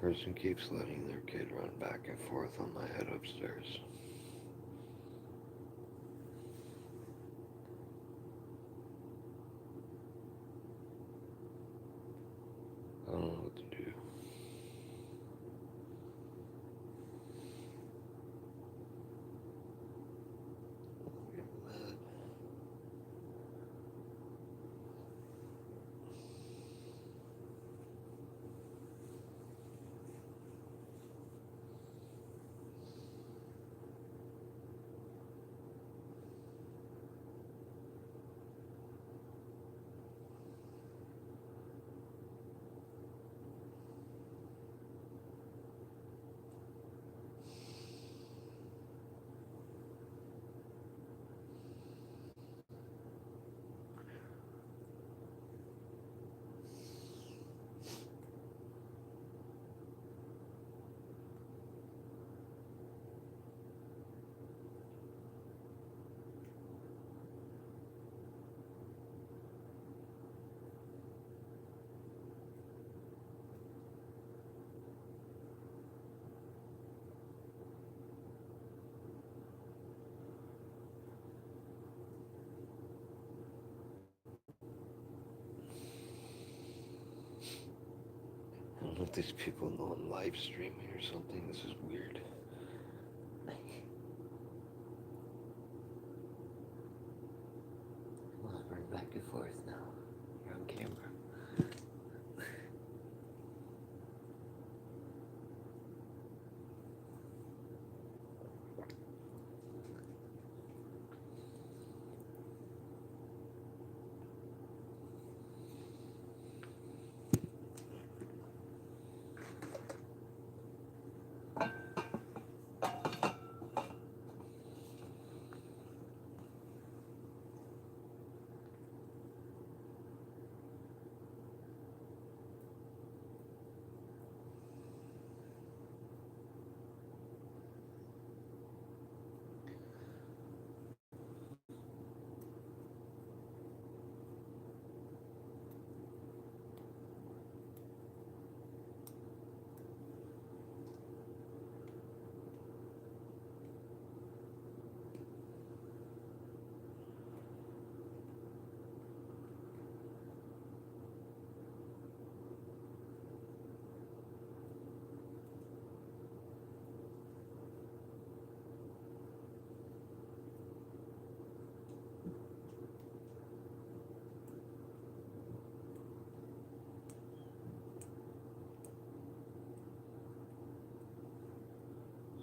Person keeps letting their kid run back and forth on my head upstairs. I don't know what to do. Get mad. I don't know if these people know I'm live streaming or something. This is weird. Come on, run back and forth now. You're on camera.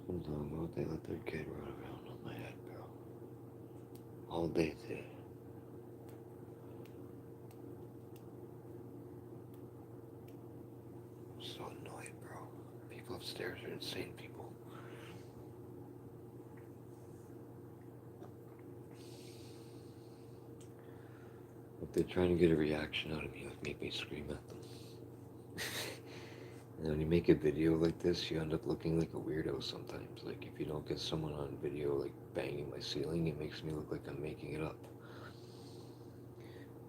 Sometimes why they let their kid run around on my head, bro? All day today. I'm so annoyed, bro. People upstairs are insane people. If they're trying to get a reaction out of me, like make me scream at them. And when you make a video like this, you end up looking like a weirdo sometimes. Like if you don't get someone on video like banging my ceiling, it makes me look like I'm making it up.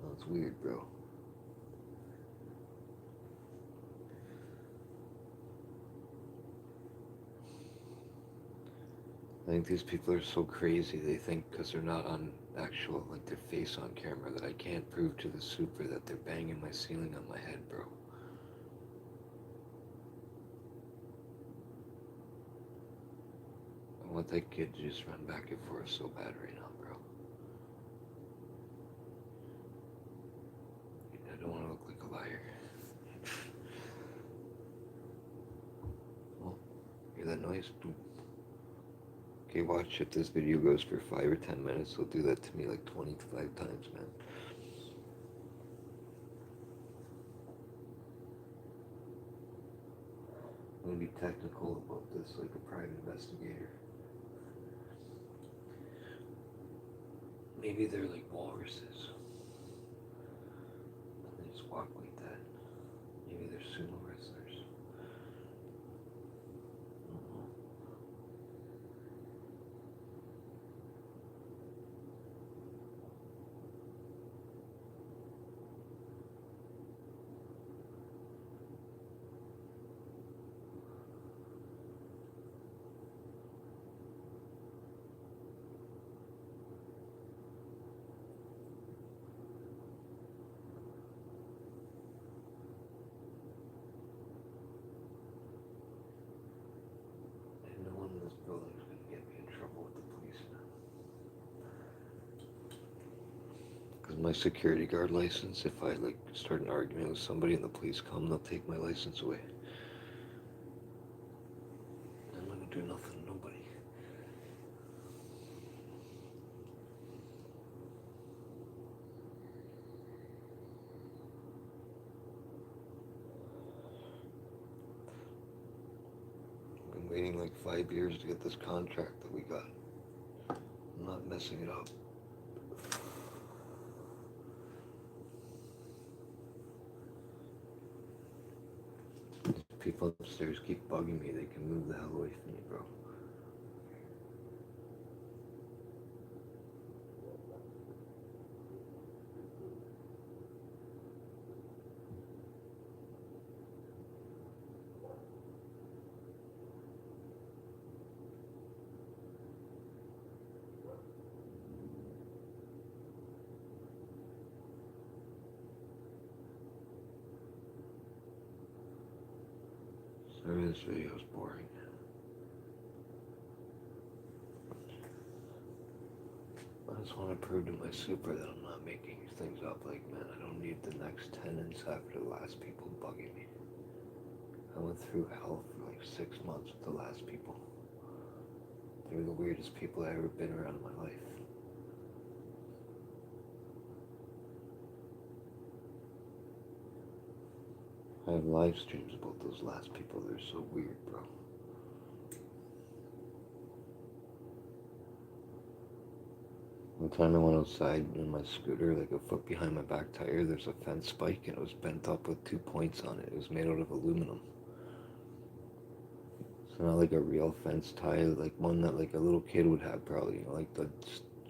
Well, it's weird, bro. I think these people are so crazy. They think because they're not on actual, like their face on camera, that I can't prove to the super that they're banging my ceiling on my head, bro. I want that kid to just run back and forth so bad right now, bro. I don't want to look like a liar. Oh, hear that noise? Boom. Okay, watch. If this video goes for 5 or 10 minutes, they'll do that to me like 25 times, man. I'm gonna be technical about this like a private investigator. Maybe they're like walruses. And they just walk like that. Maybe they're sumo wrestlers. I don't know. my security guard license. If I like start an argument with somebody and the police come, they'll take my license away. I'm not gonna do nothing to nobody. I've been waiting like 5 years to get this contract that we got. I'm not messing it up. People upstairs keep bugging me. They can move the hell away from me, bro. Sorry, this video is boring. I just want to prove to my super that I'm not making things up. Like, man, I don't need the next tenants after the last people bugging me. I went through hell for like 6 months with the last people. They were the weirdest people I've ever been around in my life. I have live streams about those last people. They're so weird, bro. One time I went outside in my scooter, like a foot behind my back tire, there's a fence spike and it was bent up with 2 points on it. It was made out of aluminum. So not like a real fence tie, like one that like a little kid would have probably, you know, like the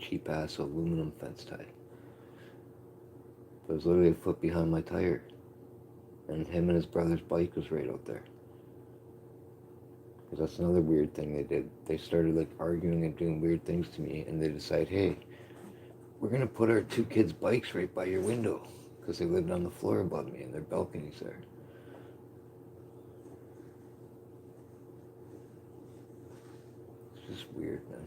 cheap ass aluminum fence tie. But it was literally a foot behind my tire. And him and his brother's bike was right out there. Because that's another weird thing they did. They started like arguing and doing weird things to me, and they decide, hey, we're gonna put our 2 kids' bikes right by your window. Because they lived on the floor above me and their balcony's there. It's just weird, man.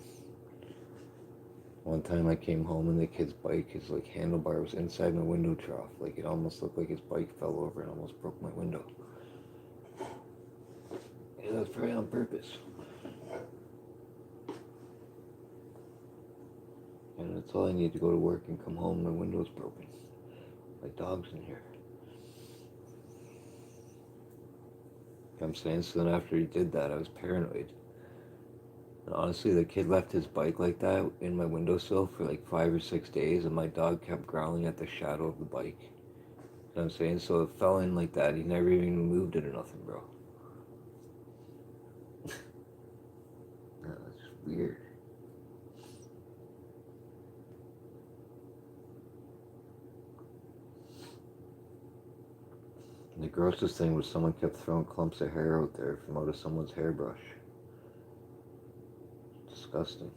One time I came home and the kid's bike, his like handlebar was inside my window trough. Like it almost looked like his bike fell over and almost broke my window. Yeah, that was probably on purpose. And that's all I need to go to work and come home. My window's broken. My dog's in here. I'm saying, so then after he did that, I was paranoid. And honestly, the kid left his bike like that in my windowsill for like 5 or 6 days, and my dog kept growling at the shadow of the bike. You know what I'm saying? So it fell in like that. He never even moved it or nothing, bro. No, that's just weird. And the grossest thing was someone kept throwing clumps of hair out there from out of someone's hairbrush. Disgusting.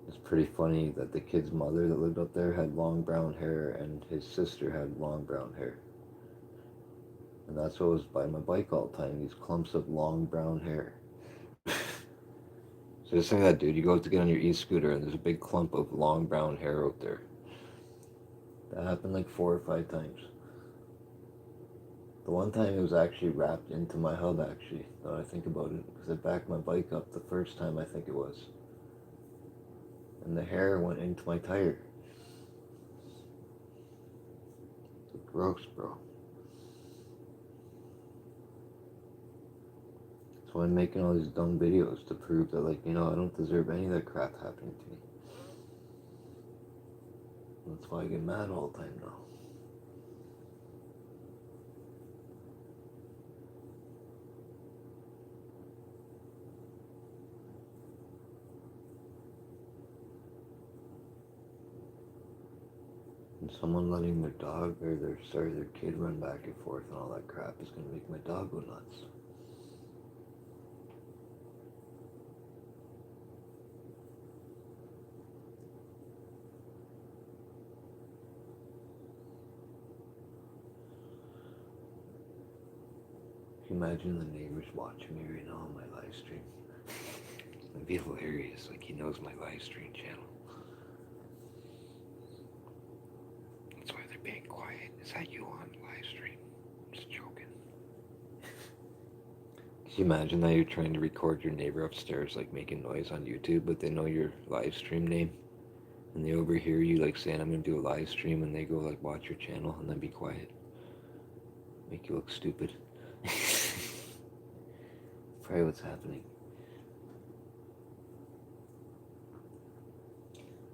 It's pretty funny that the kid's mother that lived up there had long brown hair and his sister had long brown hair. And that's what was by my bike all the time, these clumps of long brown hair. So just think of that, dude. You go out to get on your e-scooter and there's a big clump of long brown hair out there. That happened like 4 or 5 times. The one time it was actually wrapped into my hub, actually, now I think about it, because I backed my bike up the first time, I think it was. And the hair went into my tire. Gross, bro. That's why I'm making all these dumb videos, to prove that, like, you know, I don't deserve any of that crap happening to me. That's why I get mad all the time now. And someone letting their dog or their kid run back and forth and all that crap is gonna make my dog go nuts. Can you imagine the neighbors watching me right now on my live stream? It'd be hilarious, like he knows my live stream channel. you're being quiet. Is that you on live stream? Just joking. Can you imagine that you're trying to record your neighbor upstairs like making noise on YouTube, but they know your live stream name? And they overhear you like saying, I'm going to do a live stream, and they go like watch your channel and then be quiet. Make you look stupid. Probably what's happening.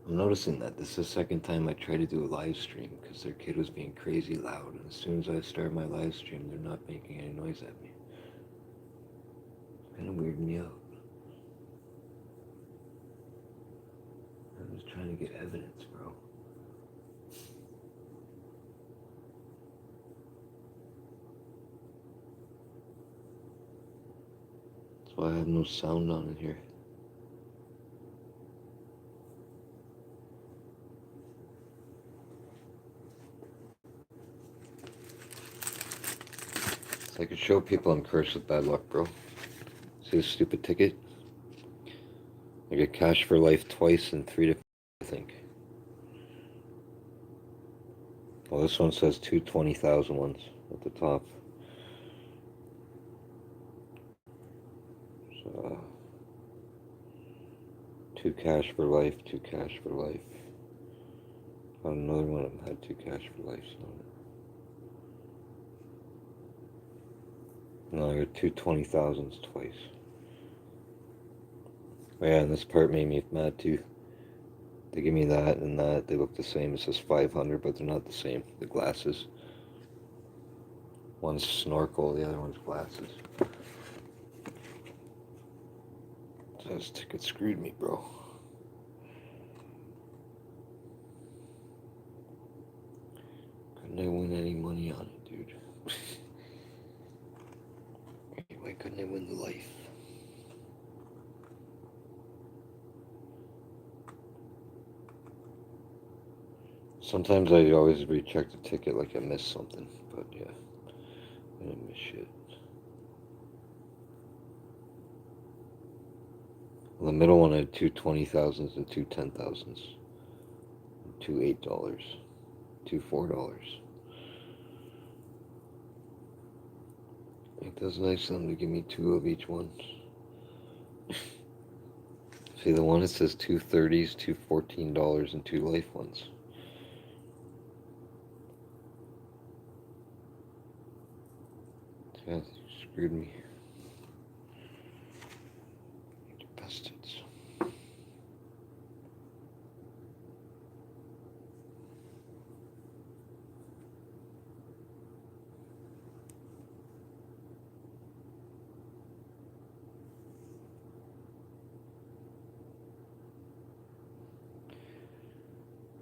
I'm noticing that this is the second time I tried to do a live stream because their kid was being crazy loud, and as soon as I start my live stream, they're not making any noise at me. Kind of weirded me out. I'm just trying to get evidence, bro. That's why I have no sound on in here. So I could show people I'm cursed with bad luck, bro. See this stupid ticket? I get cash for life twice in 3 different, I think. Well, this one says 2 20,000 ones at the top. So, 2 cash for life, 2 cash for life. Another one of them had 2 cash for life. So. No, I got 2 20,000s twice. Oh, yeah, and this part made me mad too. They give me that and that. They look the same. It says 500, but they're not the same. The glasses. One's snorkel, the other one's glasses. So this ticket screwed me, bro. Couldn't I win any money on it, dude? Why couldn't I win the life? Sometimes I always recheck the ticket like I missed something, but yeah, I didn't miss shit. Well, the middle one had 2 20,000s and 2 10,000s, 2 $8, 2 $4. It does nice of them to give me 2 of each one. See, the one that says 2 30s, 2 $14, and 2 life ones. Yeah, screwed me. You bastards.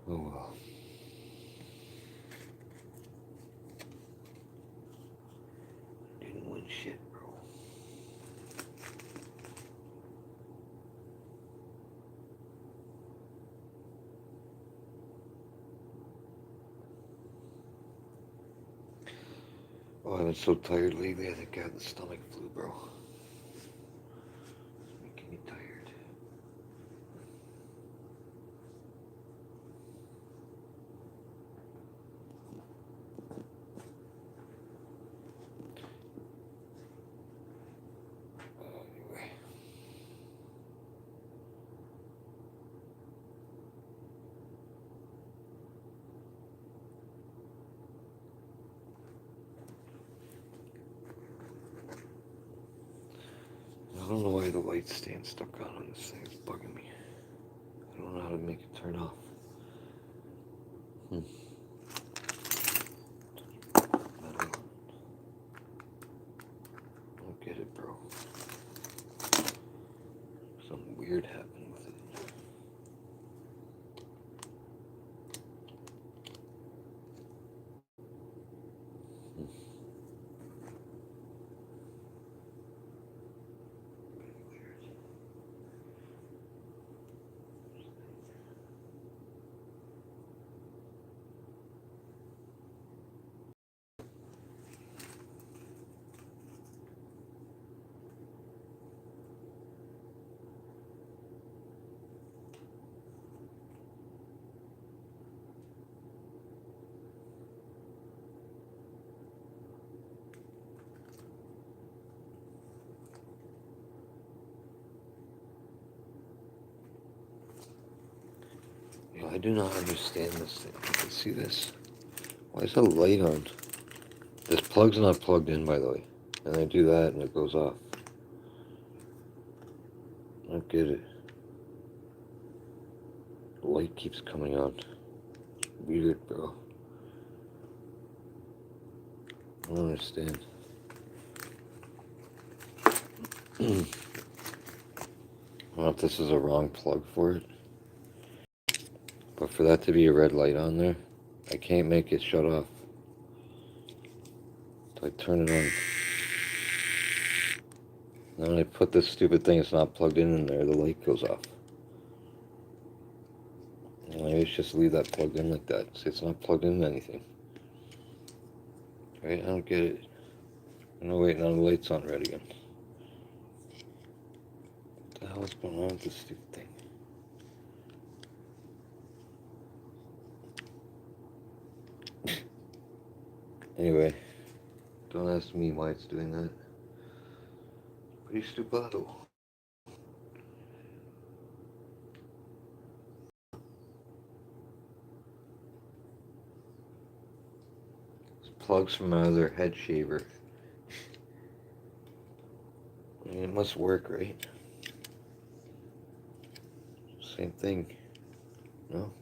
Oh well. Didn't win shit, bro. Oh, I've been so tired lately. I think I had the stomach flu, bro. It's making me tired. Anyway. I don't know why the light's staying stuck on this thing. It's bugging me. I don't know how to make it turn off. I don't get it, bro. Something weird happened with it. I do not understand this thing. You can see this. Why is the light on? This plug's not plugged in, by the way. And I do that and it goes off. I don't get it. The light keeps coming on. It's weird, bro. I don't understand. I don't know if this is a wrong plug for it. But for that to be a red light on there, I can't make it shut off. So I turn it on. Now when I put this stupid thing, it's not plugged in there, the light goes off. Maybe it's just leave that plugged in like that. See, it's not plugged into anything. Right? I don't get it. No, wait, now the light's on red again. What the hell is going on with this stupid thing? Anyway, don't ask me why it's doing that. Pretty stupid. Plugs from my other head shaver. I mean, it must work, right? Same thing. No?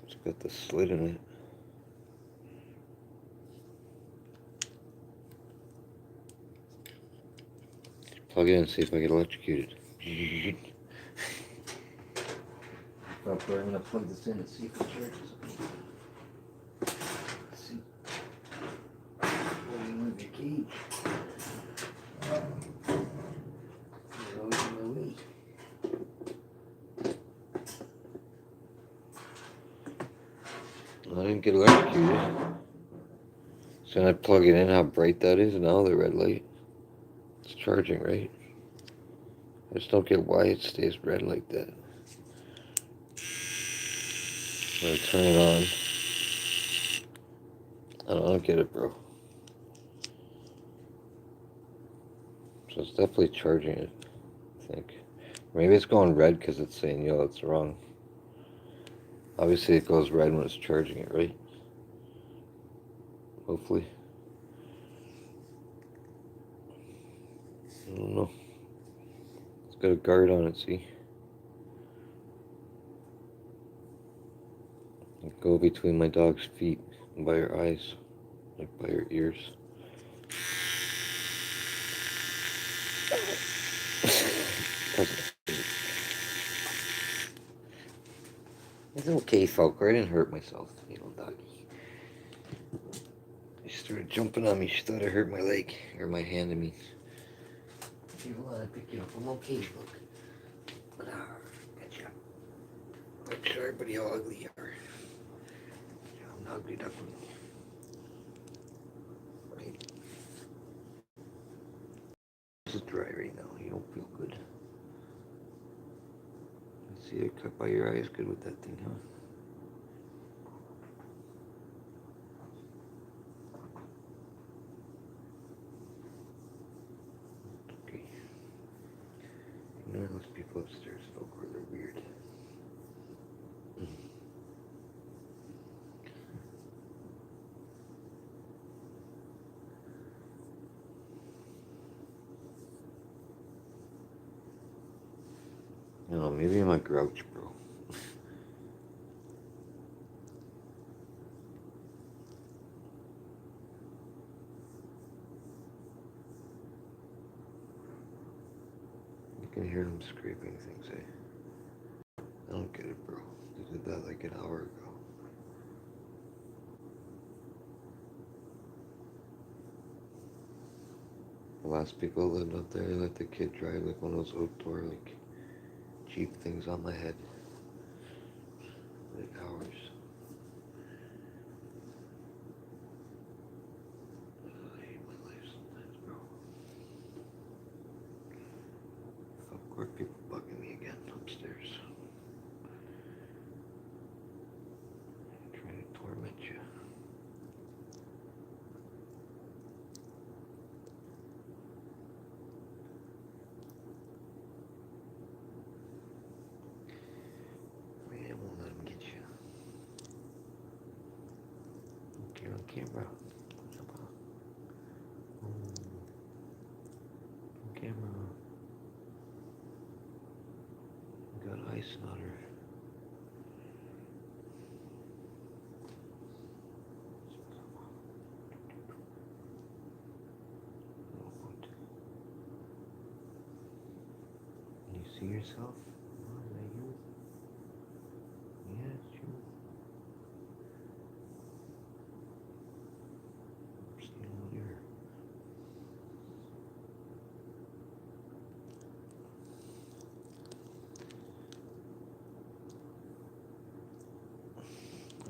It's got the slit in it. Plug it in and see if I get electrocuted. I'm gonna plug this in and see if it charges. Let's see. Move your cage. You're always in my way. I didn't get electrocuted. So when I plug it in, how bright that is now, the red light. It's charging, right? I just don't get why it stays red like that. I'm gonna turn it on. I don't get it, bro. So it's definitely charging it, I think. Maybe it's going red because it's saying, yo, it's wrong. Obviously it goes red when it's charging it, right? Hopefully. I don't know. It's got a guard on it, see? It go between my dog's feet and by her eyes, like by her ears. It's okay, Falco. I didn't hurt myself, little doggy. She started jumping on me. She thought I hurt my leg or my hand. I mean, you want to pick you up? I'm okay, look. Gotcha. I'm sorry, buddy, how ugly you are. I'm an ugly duckling. Right. This is dry right now. You don't feel good. I see it cut by your eyes. Good with that thing, huh? Okay. Ignore those people upstairs, folk, or they're weird. No, maybe I'm a grouch, bro. You can hear them scraping things, eh? I don't get it, bro. They did that like an hour ago. The last people that lived up there, they let the kid drive like one of those outdoor, like, Jeep things on my head. Like hours. I hate my life sometimes, bro. Of course, people bugging me again upstairs. Trying to torment you. Man, you're on camera. On camera. You got ice on her. Can you see yourself? Oh, is that you? Yeah, it's you. I'm standing here.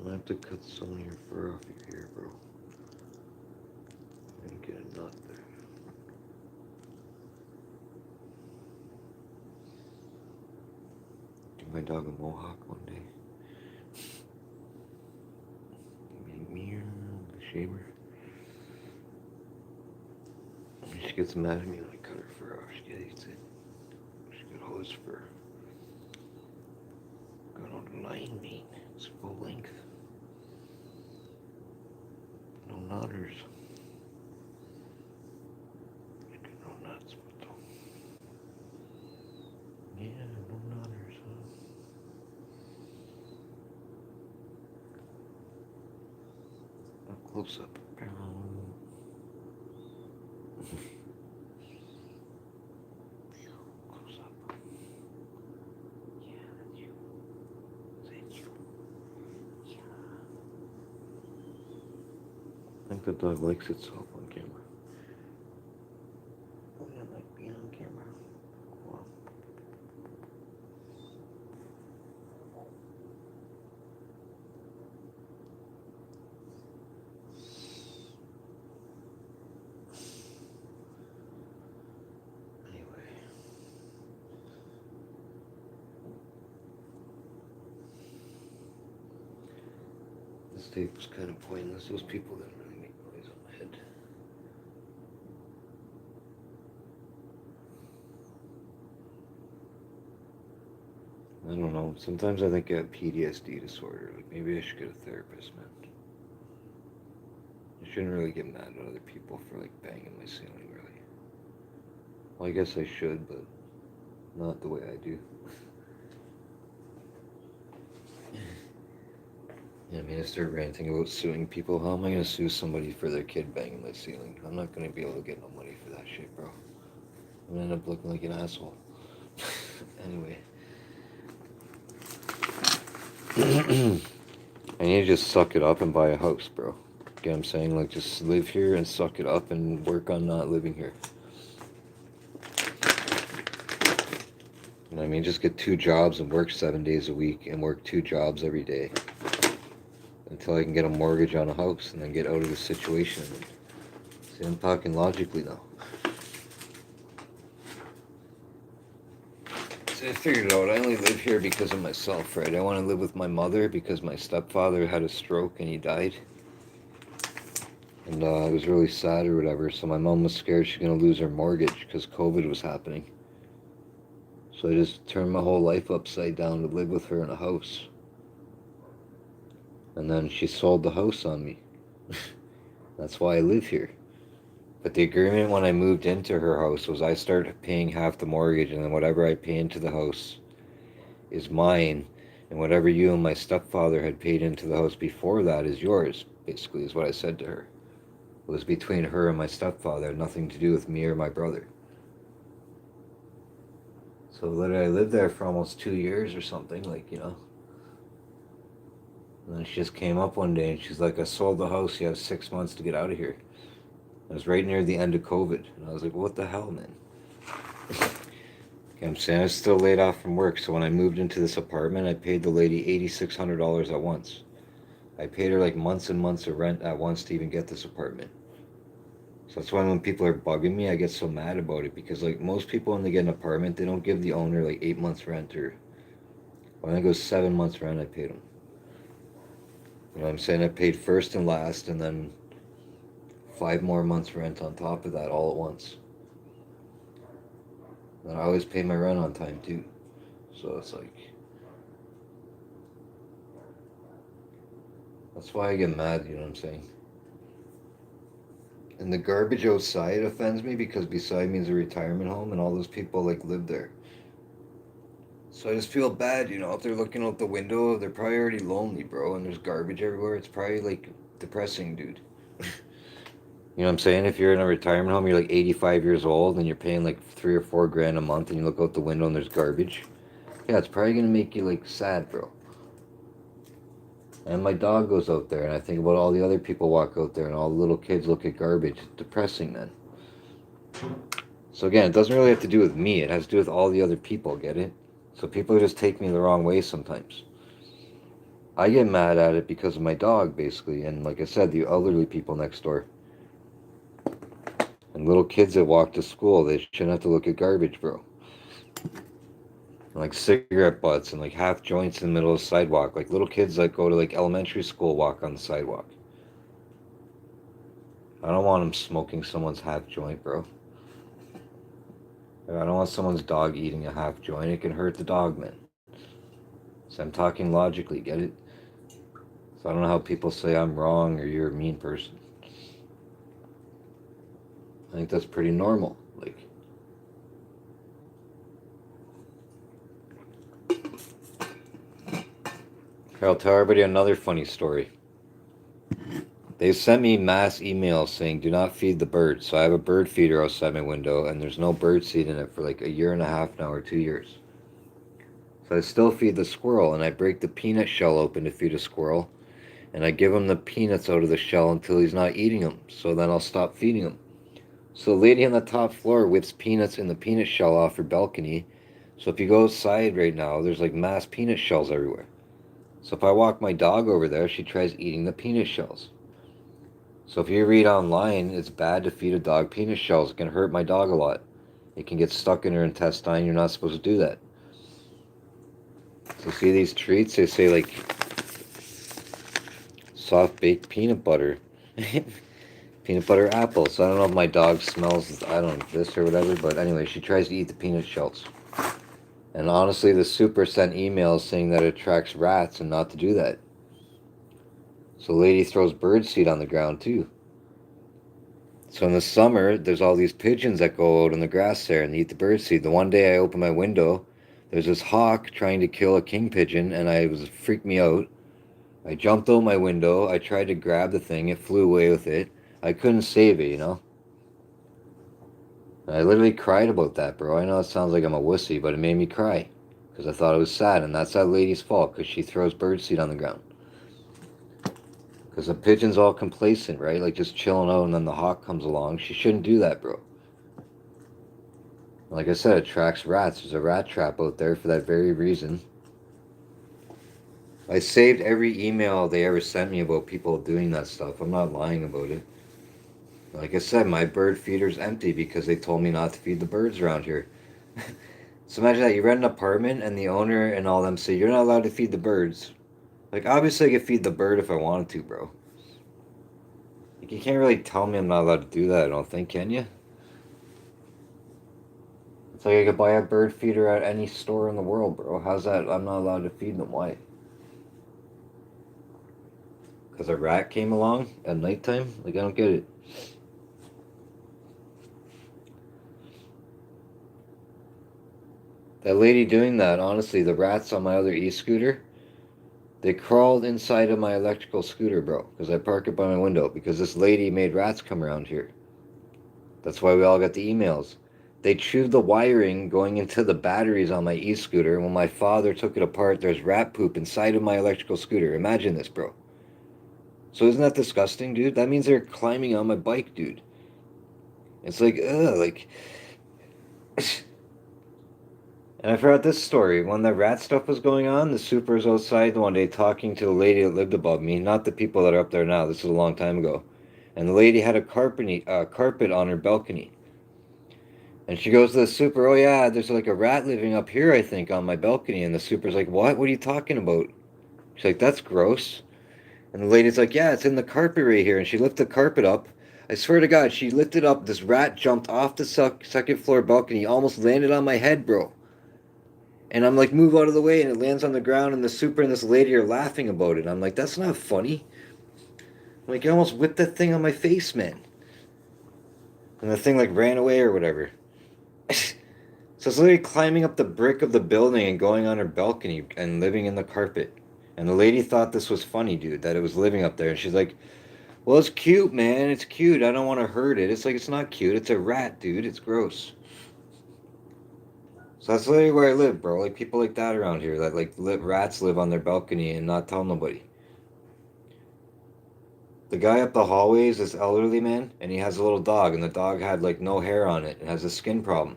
I have to cut some of your fur off your hair, bro. And get a knot there. Give my dog a mohawk one day. Me or the shaver. She gets mad at me when I cut her fur off. She hates it. She got all this fur. Got on the line, mate. It's full length. No knotters. No knots, but yeah, no knotters, huh? A close up. Close up. Yeah, that's you. That's you. Yeah. I think the dog likes itself on camera. Oh, yeah, like being on camera. Wow. Anyway. This tape's kind of pointless. Those people didn't really make noise on my head. I don't know. Sometimes I think I have PTSD disorder. Like maybe I should get a therapist, man. I shouldn't really get mad at other people for like banging my ceiling, really. Well, I guess I should, but not the way I do. Yeah, I mean, I start ranting about suing people. How am I going to sue somebody for their kid banging my ceiling? I'm not going to be able to get no money for that shit, bro. I'm going to end up looking like an asshole. Anyway. I need to just suck it up and buy a house, bro. Get what I'm saying? Like, just live here and suck it up and work on not living here. You know what I mean? Just get 2 jobs and work 7 days a week and work 2 jobs every day. Until I can get a mortgage on a house and then get out of the situation. See, I'm talking logically now. See, I figured it out. I only live here because of myself, right? I want to live with my mother because my stepfather had a stroke and he died. And it was really sad or whatever, so my mom was scared she's going to lose her mortgage because COVID was happening. So I just turned my whole life upside down to live with her in a house. And then she sold the house on me. That's why I live here. But the agreement when I moved into her house was I started paying half the mortgage, and then whatever I pay into the house is mine, and whatever you and my stepfather had paid into the house before that is yours, basically, is what I said to her. It was between her and my stepfather, it had nothing to do with me or my brother. So literally I lived there for almost 2 years or something, like, you know. And then she just came up one day and she's like, I sold the house, you have 6 months to get out of here. It was right near the end of COVID. And I was like, what the hell, man? Okay, I'm saying I was still laid off from work. So when I moved into this apartment, I paid the lady $8,600 at once. I paid her like months and months of rent at once to even get this apartment. So that's why when people are bugging me, I get so mad about it. Because like most people when they get an apartment, they don't give the owner like 8 months rent or... Well, I think it was 7 months rent I paid them. You know what I'm saying? I paid first and last, and then 5 more months rent on top of that all at once. And I always pay my rent on time too. So it's like... That's why I get mad, you know what I'm saying? And the garbage outside offends me because beside me is a retirement home and all those people like live there. So I just feel bad, you know, if they're looking out the window, they're probably already lonely, bro, and there's garbage everywhere. It's probably like depressing, dude. You know what I'm saying? If you're in a retirement home, you're like 85 years old and you're paying like 3 or 4 grand a month and you look out the window and there's garbage. Yeah, it's probably gonna make you like sad, bro. And my dog goes out there and I think about all the other people walk out there and all the little kids look at garbage. It's depressing, man. So again, it doesn't really have to do with me. It has to do with all the other people, get it? So people just take me the wrong way sometimes. I get mad at it because of my dog, basically, and like I said, the elderly people next door. And little kids that walk to school, they shouldn't have to look at garbage, bro. And like cigarette butts and like half joints in the middle of the sidewalk. Like little kids that go to like elementary school walk on the sidewalk. I don't want them smoking someone's half joint, bro. I don't want someone's dog eating a half joint. It can hurt the dog, man. So I'm talking logically, get it? So I don't know how people say I'm wrong or you're a mean person. I think that's pretty normal. Like, I'll tell everybody another funny story. They sent me mass emails saying, do not feed the birds. So I have a bird feeder outside my window, and there's no bird seed in it for like a year and a half now or 2 years. So I still feed the squirrel, and I break the peanut shell open to feed a squirrel, and I give him the peanuts out of the shell until he's not eating them. So then I'll stop feeding him. So the lady on the top floor whips peanuts in the peanut shell off her balcony. So if you go outside right now, there's like mass peanut shells everywhere. So if I walk my dog over there, she tries eating the peanut shells. So if you read online, it's bad to feed a dog peanut shells. It can hurt my dog a lot. It can get stuck in her intestine. You're not supposed to do that. So see these treats? They say like soft baked peanut butter. Peanut butter apple. So I don't know if my dog smells, I don't know, this or whatever. But anyway, she tries to eat the peanut shells. And honestly, the super sent emails saying that it attracts rats and not to do that. So the lady throws bird seed on the ground too. So in the summer, there's all these pigeons that go out in the grass there and eat the bird seed. The one day I open my window, there's this hawk trying to kill a king pigeon, and it freaked me out. I jumped out my window. I tried to grab the thing. It flew away with it. I couldn't save it, you know. And I literally cried about that, bro. I know it sounds like I'm a wussy, but it made me cry because I thought it was sad, and that's that lady's fault because she throws birdseed on the ground. Because the pigeon's all complacent, right? Like just chilling out, and then the hawk comes along. She shouldn't do that, bro. Like I said, it attracts rats. There's a rat trap out there for that very reason. I saved every email they ever sent me about people doing that stuff. I'm not lying about it. Like I said, my bird feeder's empty because they told me not to feed the birds around here. So imagine that you rent an apartment and the owner and all them say you're not allowed to feed the birds. Like obviously I could feed the bird if I wanted to, bro. Like, you can't really tell me I'm not allowed to do that, I don't think, can you? It's like I could buy a bird feeder at any store in the world, bro. How's that? I'm not allowed to feed them. Why? Because a rat came along at nighttime? Like, I don't get it. That lady doing that, honestly, the rats on my other e-scooter, they crawled inside of my electrical scooter, bro, because I park it by my window, because this lady made rats come around here. That's why we all got the emails. They chewed the wiring going into the batteries on my e-scooter, and when my father took it apart, there's rat poop inside of my electrical scooter. Imagine this, bro. So isn't that disgusting, dude? That means they're climbing on my bike, dude. It's like, ugh, like... And I forgot this story. When the rat stuff was going on, the super was outside one day talking to the lady that lived above me, not the people that are up there now. This is a long time ago. And the lady had a carpet on her balcony. And she goes to the super, oh yeah, there's like a rat living up here, I think, on my balcony. And the super's like, what? What are you talking about? She's like, that's gross. And the lady's like, yeah, it's in the carpet right here. And she lifted the carpet up. I swear to God, she lifted up. This rat jumped off the second floor balcony, almost landed on my head, bro. And I'm like, move out of the way, and it lands on the ground, and the super and this lady are laughing about it. I'm like, that's not funny. I'm like, you almost whipped that thing on my face, man. And the thing like ran away or whatever. So it's literally climbing up the brick of the building and going on her balcony and living in the carpet. And the lady thought this was funny, dude, that it was living up there. And she's like, well, it's cute, man. It's cute. I don't want to hurt it. It's like, it's not cute. It's a rat, dude. It's gross. So that's literally where I live, bro. Like, people like that around here that, like, rats live on their balcony and not tell nobody. The guy up the hallway is this elderly man, and he has a little dog, and the dog had, like, no hair on it and has a skin problem.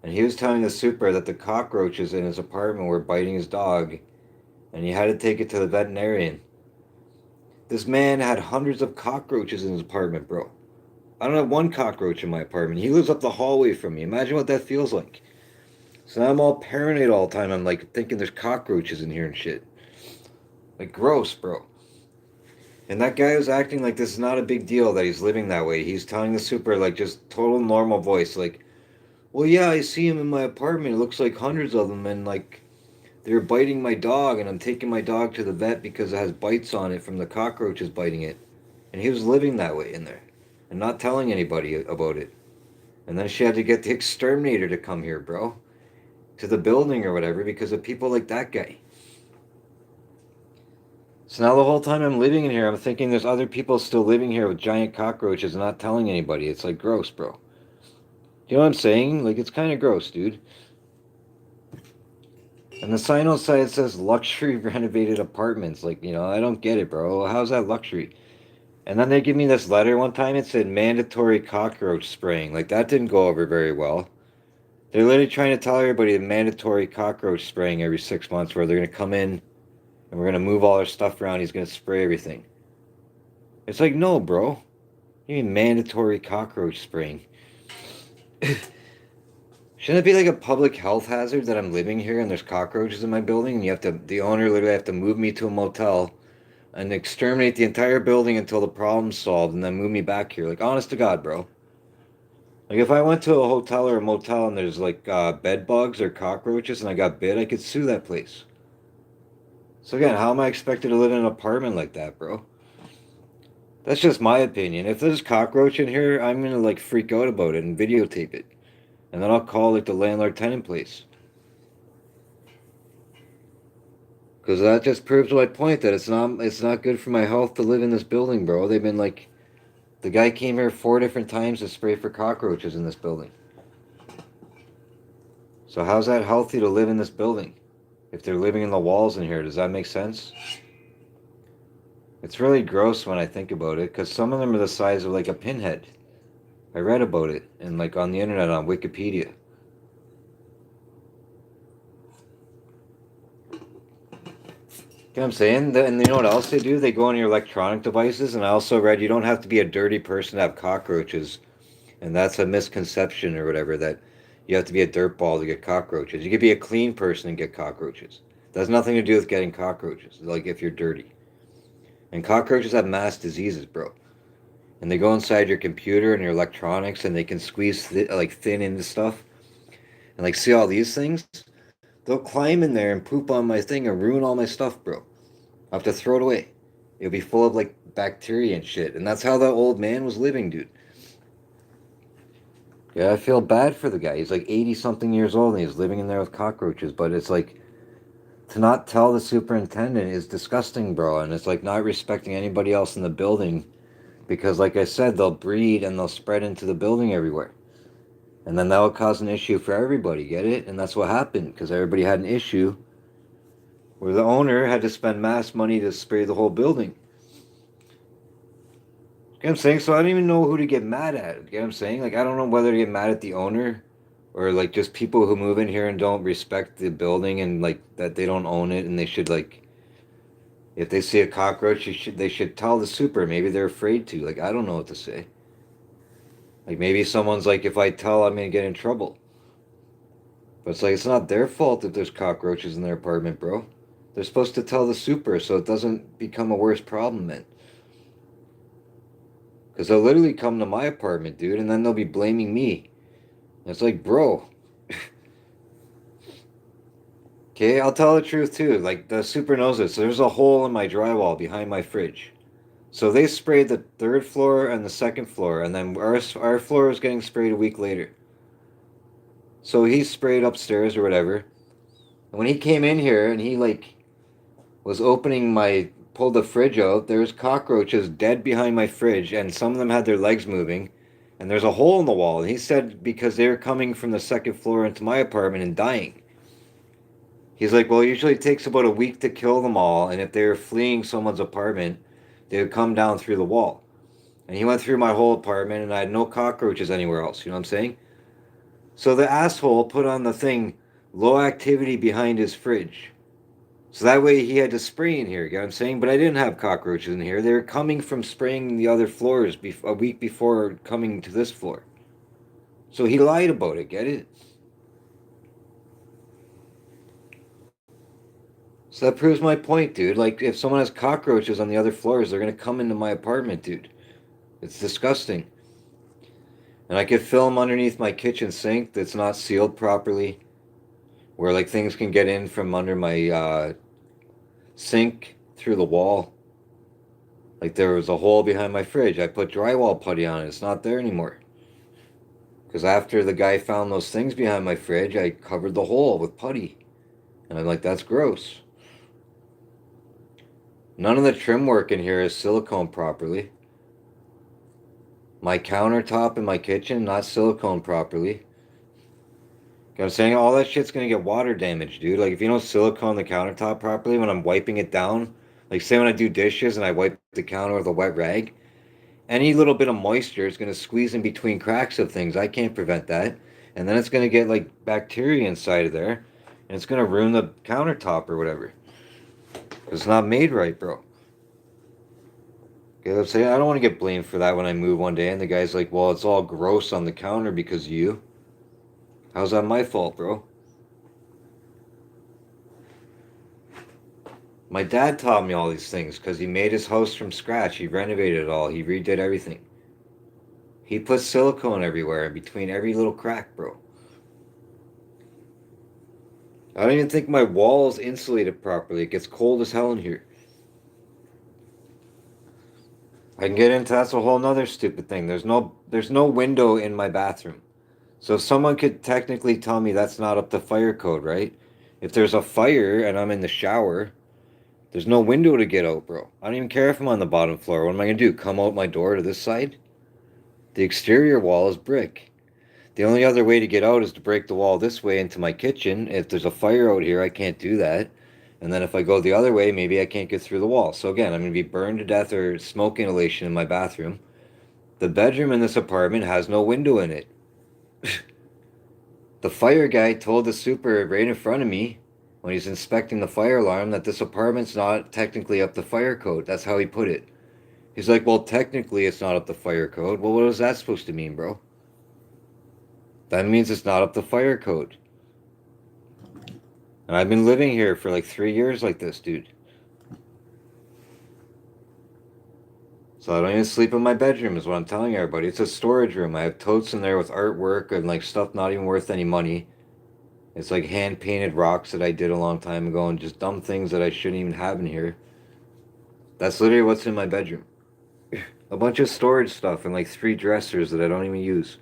And he was telling the super that the cockroaches in his apartment were biting his dog, and he had to take it to the veterinarian. This man had hundreds of cockroaches in his apartment, bro. I don't have one cockroach in my apartment. He lives up the hallway from me. Imagine what that feels like. So now I'm all paranoid all the time. I'm like thinking there's cockroaches in here and shit. Like, gross, bro. And that guy was acting like this is not a big deal that he's living that way. He's telling the super, like, just total normal voice, like, well, yeah, I see him in my apartment. It looks like hundreds of them, and, like, they're biting my dog, and I'm taking my dog to the vet because it has bites on it from the cockroaches biting it. And he was living that way in there and not telling anybody about it. And then she had to get the exterminator to come here, bro, to the building or whatever because of people like that guy. So now the whole time I'm living in here, I'm thinking there's other people still living here with giant cockroaches and not telling anybody. It's like gross, bro. You know what I'm saying? Like, it's kind of gross, dude. And the sign outside says luxury renovated apartments. Like, you know, I don't get it, bro. How's that luxury? And then they give me this letter one time. It said mandatory cockroach spraying. Like, that didn't go over very well. They're literally trying to tell everybody the mandatory cockroach spraying every 6 months, where they're going to come in and we're going to move all our stuff around. He's going to spray everything. It's like, no, bro. You mean mandatory cockroach spraying? Shouldn't it be like a public health hazard that I'm living here and there's cockroaches in my building and the owner literally have to move me to a motel and exterminate the entire building until the problem's solved and then move me back here? Like, honest to God, bro. Like, if I went to a hotel or a motel and there's like bed bugs or cockroaches and I got bit, I could sue that place. So again, how am I expected to live in an apartment like that, bro? That's just my opinion. If there's cockroach in here, I'm gonna like freak out about it and videotape it. And then I'll call like the landlord tenant place. Because that just proves my point that it's not good for my health to live in this building, bro. They've been like, the guy came here 4 different times to spray for cockroaches in this building. So how's that healthy to live in this building? If they're living in the walls in here, does that make sense? It's really gross when I think about it, because some of them are the size of like a pinhead. I read about it and like on the internet on Wikipedia. You know what I'm saying? And you know what else they do? They go on your electronic devices, and I also read you don't have to be a dirty person to have cockroaches. And that's a misconception or whatever, that you have to be a dirtball to get cockroaches. You could be a clean person and get cockroaches. That has nothing to do with getting cockroaches, like if you're dirty. And cockroaches have mass diseases, bro. And they go inside your computer and your electronics, and they can squeeze like thin into stuff. And like, see all these things? They'll climb in there and poop on my thing and ruin all my stuff, bro. I have to throw it away. It'll be full of like bacteria and shit. And that's how that old man was living, dude. Yeah, I feel bad for the guy. He's like 80 something years old and he's living in there with cockroaches. But it's like, to not tell the superintendent is disgusting, bro. And it's like not respecting anybody else in the building. Because like I said, they'll breed and they'll spread into the building everywhere. And then that will cause an issue for everybody, get it? And that's what happened, because everybody had an issue where the owner had to spend mass money to spray the whole building. You know what I'm saying? So I don't even know who to get mad at. You know what I'm saying? Like, I don't know whether to get mad at the owner or like just people who move in here and don't respect the building and like that they don't own it, and they should like, if they see a cockroach, they should tell the super. Maybe they're afraid to. Like, I don't know what to say. Like, maybe someone's like, if I tell, I'm gonna get in trouble. But it's like, it's not their fault if there's cockroaches in their apartment, bro. They're supposed to tell the super so it doesn't become a worse problem, man. Because they'll literally come to my apartment, dude, and then they'll be blaming me. And it's like, bro. Okay, I'll tell the truth too. Like, the super knows it. So there's a hole in my drywall behind my fridge. So they sprayed the third floor and the second floor, and then our floor was getting sprayed a week later. So he sprayed upstairs or whatever. And when he came in here and he like was opening my pulled the fridge out, there was cockroaches dead behind my fridge, and some of them had their legs moving, and there's a hole in the wall. And he said because they were coming from the second floor into my apartment and dying. He's like, well, it usually takes about a week to kill them all, and if they were fleeing someone's apartment, they would come down through the wall. And he went through my whole apartment, and I had no cockroaches anywhere else. You know what I'm saying? So the asshole put on the thing, low activity behind his fridge. So that way he had to spray in here, you know what I'm saying? But I didn't have cockroaches in here. They were coming from spraying the other floors a week before coming to this floor. So he lied about it, get it? So that proves my point, dude. Like, if someone has cockroaches on the other floors, they're gonna come into my apartment, dude. It's disgusting. And I could film underneath my kitchen sink that's not sealed properly, where like things can get in from under my sink through the wall. Like there was a hole behind my fridge. I put drywall putty on it. It's not there anymore. Because after the guy found those things behind my fridge, I covered the hole with putty. And I'm like, that's gross. None of the trim work in here is silicone properly. My countertop in my kitchen, not silicone properly. You know what I'm saying? All that shit's gonna get water damage, dude. Like if you don't silicone the countertop properly when I'm wiping it down, like say when I do dishes and I wipe the counter with a wet rag, any little bit of moisture is gonna squeeze in between cracks of things. I can't prevent that. And then it's gonna get like bacteria inside of there, and it's gonna ruin the countertop or whatever. It's not made right, bro. Okay, let's say I don't want to get blamed for that when I move one day, and the guy's like, "Well, it's all gross on the counter because of you." How's that my fault, bro? My dad taught me all these things because he made his house from scratch. He renovated it all. He redid everything. He put silicone everywhere, in between every little crack, bro. I don't even think my wall's insulated properly. It gets cold as hell in here. I can get into that's a whole nother stupid thing. There's no window in my bathroom. So someone could technically tell me that's not up to fire code, right? If there's a fire and I'm in the shower, there's no window to get out, bro. I don't even care if I'm on the bottom floor. What am I gonna do? Come out my door to this side? The exterior wall is brick. The only other way to get out is to break the wall this way into my kitchen. If there's a fire out here, I can't do that. And then if I go the other way, maybe I can't get through the wall. So again, I'm going to be burned to death or smoke inhalation in my bathroom. The bedroom in this apartment has no window in it. The fire guy told the super right in front of me when he's inspecting the fire alarm that this apartment's not technically up to fire code. That's how he put it. He's like, well, technically it's not up to fire code. Well, what is that supposed to mean, bro? That means it's not up to fire code. And I've been living here for like 3 years like this, dude. So I don't even sleep in my bedroom is what I'm telling everybody. It's a storage room. I have totes in there with artwork and like stuff not even worth any money. It's like hand painted rocks that I did a long time ago and just dumb things that I shouldn't even have in here. That's literally what's in my bedroom. A bunch of storage stuff and like 3 dressers that I don't even use.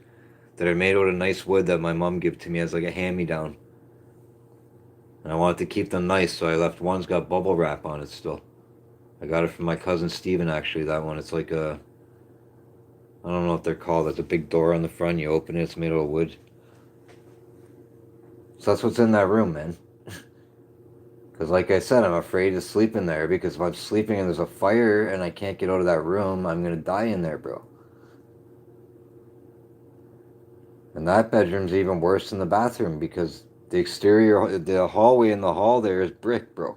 That are made out of nice wood that my mom gave to me as like a hand-me-down. And I wanted to keep them nice, so I left one's got bubble wrap on it still. I got it from my cousin Steven, actually, that one. It's like a, I don't know what they're called. There's a big door on the front. You open it, it's made out of wood. So that's what's in that room, man. Because like I said, I'm afraid to sleep in there because if I'm sleeping and there's a fire and I can't get out of that room, I'm going to die in there, bro. And that bedroom's even worse than the bathroom because the exterior, the hallway in the hall there is brick, bro.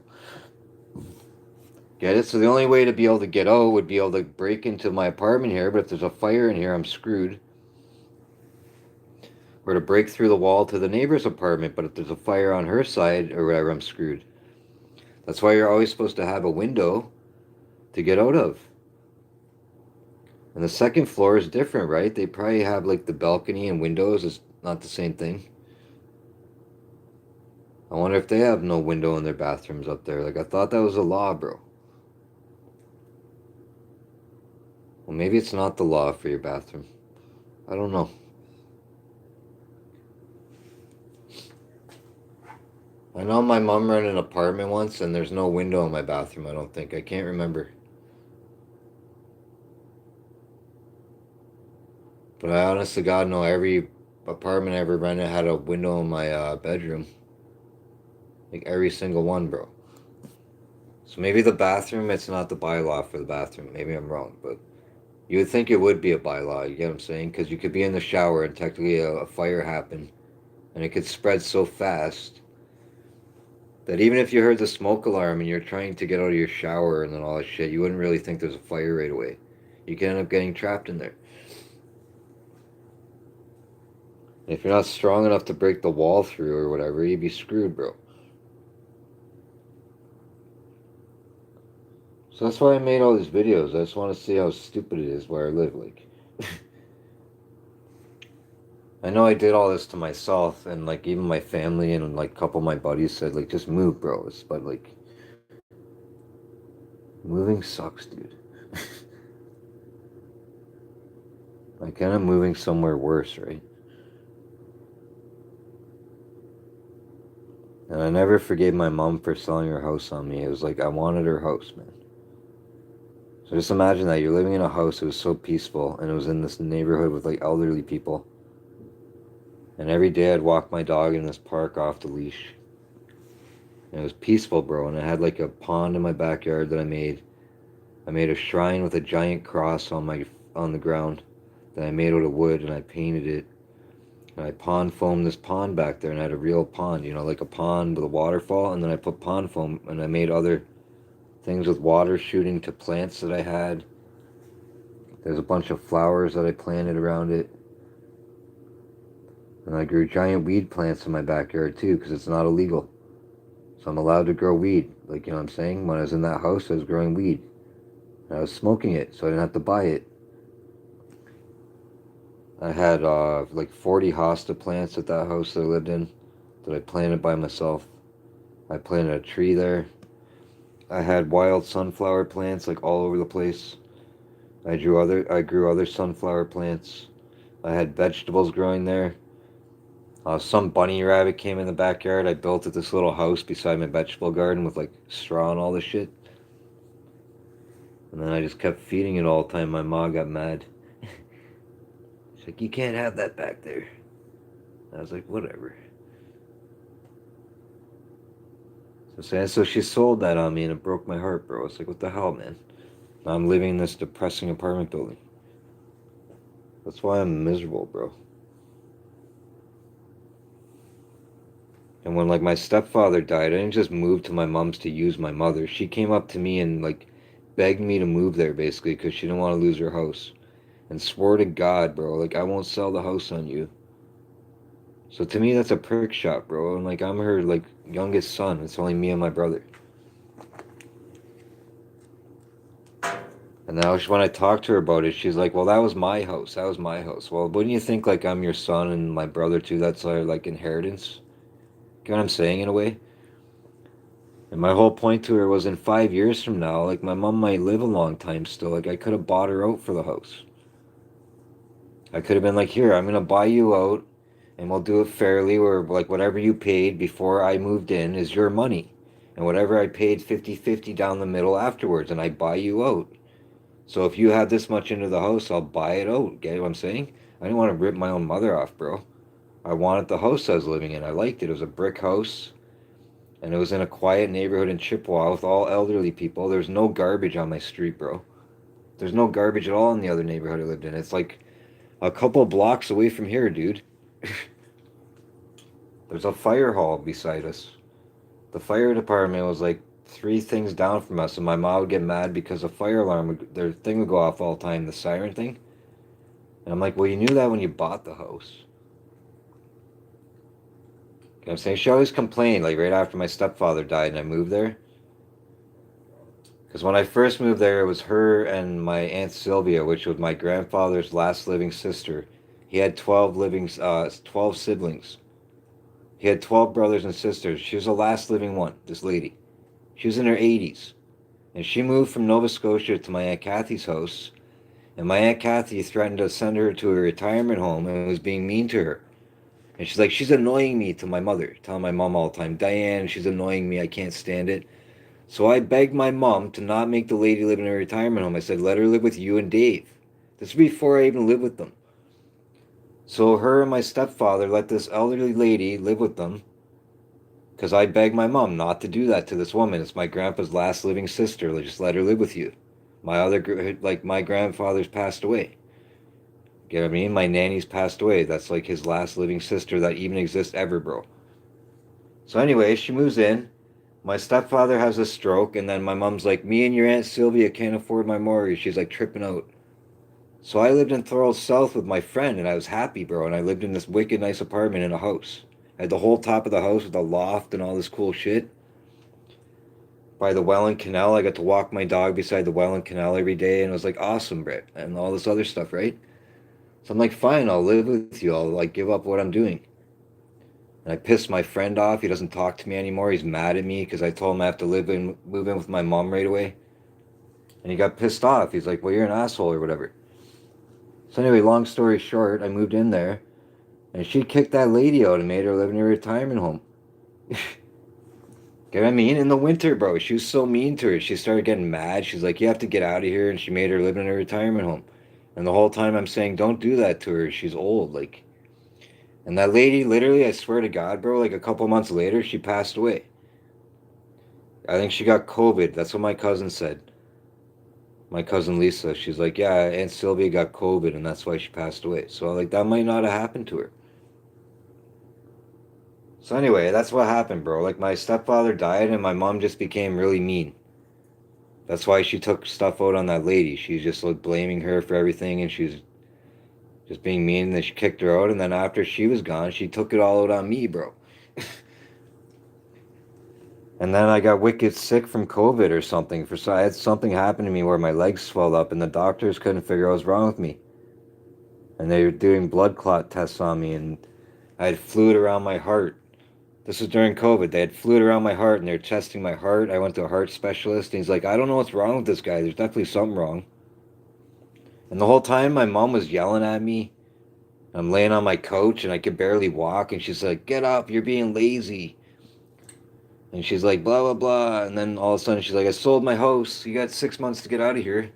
Get it? So the only way to be able to get out would be able to break into my apartment here, but if there's a fire in here, I'm screwed. Or to break through the wall to the neighbor's apartment, but if there's a fire on her side or whatever, I'm screwed. That's why you're always supposed to have a window to get out of. And the second floor is different, right? They probably have like the balcony and windows. It's not the same thing. I wonder if they have no window in their bathrooms up there. Like I thought that was a law, bro. Well, maybe it's not the law for your bathroom. I don't know. I know my mom rented an apartment once and there's no window in my bathroom, I don't think. I can't remember. But I honest to God know every apartment I ever rented had a window in my bedroom. Like every single one, bro. So maybe the bathroom, it's not the bylaw for the bathroom. Maybe I'm wrong, but you would think it would be a bylaw, you get what I'm saying? Because you could be in the shower and technically a fire happened and it could spread so fast that even if you heard the smoke alarm and you're trying to get out of your shower and then all that shit, you wouldn't really think there's a fire right away. You could end up getting trapped in there. If you're not strong enough to break the wall through or whatever, you'd be screwed, bro. So that's why I made all these videos. I just want to see how stupid it is where I live. Like, I know I did all this to myself, and like even my family and like a couple of my buddies said, like, just move, bro. But like, moving sucks, dude. Like, kind of moving somewhere worse, right? And I never forgave my mom for selling her house on me. It was like I wanted her house, man. So just imagine that you're living in a house that was so peaceful, and it was in this neighborhood with like elderly people. And every day I'd walk my dog in this park off the leash. And it was peaceful, bro. And I had like a pond in my backyard that I made. I made a shrine with a giant cross on the ground that I made out of wood, and I painted it. And I pond foamed this pond back there, and I had a real pond, you know, like a pond with a waterfall. And then I put pond foam, and I made other things with water shooting to plants that I had. There's a bunch of flowers that I planted around it. And I grew giant weed plants in my backyard too, because it's not illegal. So I'm allowed to grow weed. Like, you know what I'm saying? When I was in that house, I was growing weed. And I was smoking it, so I didn't have to buy it. I had like 40 hosta plants at that house that I lived in that I planted by myself. I planted a tree there. I had wild sunflower plants like all over the place. I grew other sunflower plants. I had vegetables growing there. Some bunny rabbit came in the backyard. I built this little house beside my vegetable garden with like straw and all this shit. And then I just kept feeding it all the time. My mom got mad. She's like, you can't have that back there. I was like, whatever. So she sold that on me and it broke my heart, bro. It's like, what the hell, man? Now I'm living in this depressing apartment building. That's why I'm miserable, bro. And when like my stepfather died, I didn't just move to my mom's to use my mother. She came up to me and like begged me to move there basically because she didn't want to lose her house. And swore to God, bro, like I won't sell the house on you. So to me that's a prick shot, bro. And like I'm her like youngest son. It's only me and my brother. And now when I talk to her about it, she's like, well, that was my house. That was my house. Well, wouldn't you think like I'm your son and my brother too? That's our like inheritance. Get what I'm saying in a way? And my whole point to her was in 5 years from now, like my mom might live a long time still. Like I could have bought her out for the house. I could have been like, here, I'm gonna buy you out and we'll do it fairly where like whatever you paid before I moved in is your money. And whatever I paid 50-50 down the middle afterwards, and I buy you out. So if you have this much into the house, I'll buy it out. Get what I'm saying? I didn't want to rip my own mother off, bro. I wanted the house I was living in. I liked it. It was a brick house. And it was in a quiet neighborhood in Chippewa with all elderly people. There's no garbage on my street, bro. There's no garbage at all in the other neighborhood I lived in. It's like a couple blocks away from here, dude. There's a fire hall beside us. The fire department was like 3 things down from us, and my mom would get mad because the fire alarm, their thing would go off all the time, the siren thing. And I'm like, well, you knew that when you bought the house. You know what I'm saying? She always complained, like right after my stepfather died and I moved there. Because when I first moved there, it was her and my Aunt Sylvia, which was my grandfather's last living sister. He had 12 siblings. He had 12 brothers and sisters. She was the last living one, this lady. She was in her 80s. And she moved from Nova Scotia to my Aunt Kathy's house. And my Aunt Kathy threatened to send her to a retirement home and was being mean to her. And she's like, she's annoying me to my mother, telling my mom all the time, Diane, she's annoying me. I can't stand it. So I begged my mom to not make the lady live in a retirement home. I said, let her live with you and Dave. This was before I even lived with them. So her and my stepfather let this elderly lady live with them because I begged my mom not to do that to this woman. It's my grandpa's last living sister. Just let her live with you. My grandfather's passed away. Get what I mean? My nanny's passed away. That's like his last living sister that even exists ever, bro. So anyway, she moves in. My stepfather has a stroke, and then my mom's like, me and your Aunt Sylvia can't afford my mortgage. She's like tripping out. So I lived in Thorold South with my friend, and I was happy, bro. And I lived in this wicked nice apartment in a house. I had the whole top of the house with a loft and all this cool shit. By the Welland Canal, I got to walk my dog beside the Welland Canal every day, and it was like awesome, Britt, and all this other stuff, right? So I'm like, fine, I'll live with you. I'll like give up what I'm doing. And I pissed my friend off. He doesn't talk to me anymore. He's mad at me because I told him I have to move in with my mom right away. And he got pissed off. He's like, well, you're an asshole or whatever. So anyway, long story short, I moved in there, and she kicked that lady out and made her live in a retirement home. Get what I mean? In the winter, bro. She was so mean to her. She started getting mad. She's like, you have to get out of here. And she made her live in a retirement home. And the whole time I'm saying, don't do that to her. She's old. Like, and that lady, literally, I swear to God, bro, like a couple months later, she passed away. I think she got COVID. That's what my cousin said. My cousin Lisa. She's like, yeah, Aunt Sylvia got COVID, and that's why she passed away. So, like, that might not have happened to her. So, anyway, that's what happened, bro. Like, my stepfather died, and my mom just became really mean. That's why she took stuff out on that lady. She's just like blaming her for everything, and she's just being mean. And then she kicked her out, and then after she was gone, she took it all out on me, bro. And then I got wicked sick from COVID or something. I had something happen to me where my legs swelled up, and the doctors couldn't figure out what was wrong with me. And they were doing blood clot tests on me, and I had fluid around my heart. This was during COVID. They had fluid around my heart, and they were testing my heart. I went to a heart specialist, and he's like, I don't know what's wrong with this guy. There's definitely something wrong. And the whole time, my mom was yelling at me. I'm laying on my couch, and I could barely walk, and she's like, get up, you're being lazy. And she's like, blah, blah, blah. And then all of a sudden, she's like, I sold my house. You got 6 months to get out of here.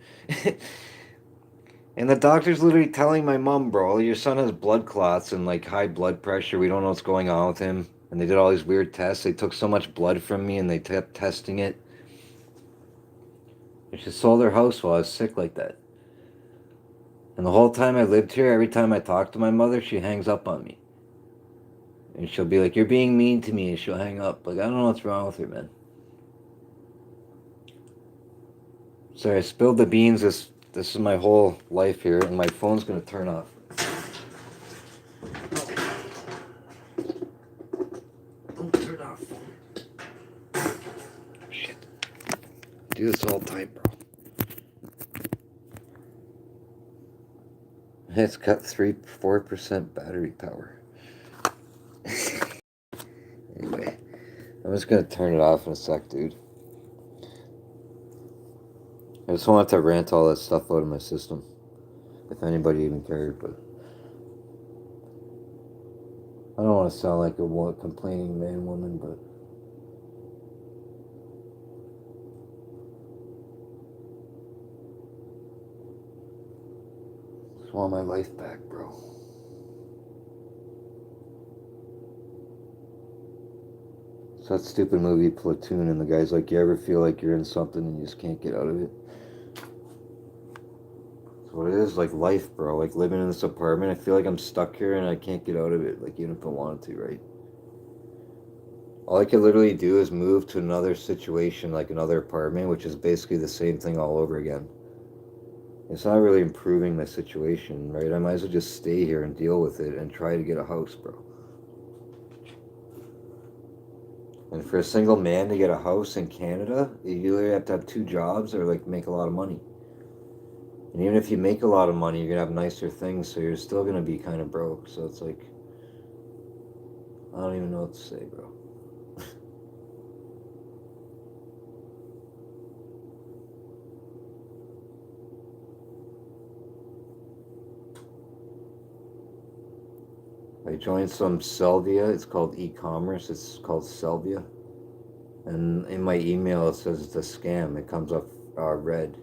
And the doctor's literally telling my mom, bro, your son has blood clots and like high blood pressure. We don't know what's going on with him. And they did all these weird tests. They took so much blood from me and they kept testing it. And she sold her house while I was sick like that. And the whole time I lived here, every time I talk to my mother, she hangs up on me. And she'll be like, you're being mean to me. And she'll hang up. Like, I don't know what's wrong with her, man. Sorry, I spilled the beans. This is my whole life here. And my phone's going to turn off. Don't turn off phone. Shit. I do this all the time, bro. It's got 4% battery power. Anyway, I'm just gonna turn it off in a sec, dude. I just wanted to rant all that stuff out of my system. If anybody even cared, but I don't want to sound like a complaining man woman, but I just want my life back, bro. It's that stupid movie Platoon, and the guy's like, you ever feel like you're in something and you just can't get out of it? That's what it is, like life, bro. Like living in this apartment, I feel like I'm stuck here and I can't get out of it, like even if I wanted to, right? All I could literally do is move to another situation, like another apartment, which is basically the same thing all over again. It's not really improving my situation, right? I might as well just stay here and deal with it and try to get a house, bro. And for a single man to get a house in Canada, you either have to have two jobs or like make a lot of money. And even if you make a lot of money, you're gonna have nicer things, so you're still gonna be kind of broke. So it's like, I don't even know what to say, bro. I joined some Selvia. It's called e-commerce. It's called Selvia. And in my email it says it's a scam. It comes up red.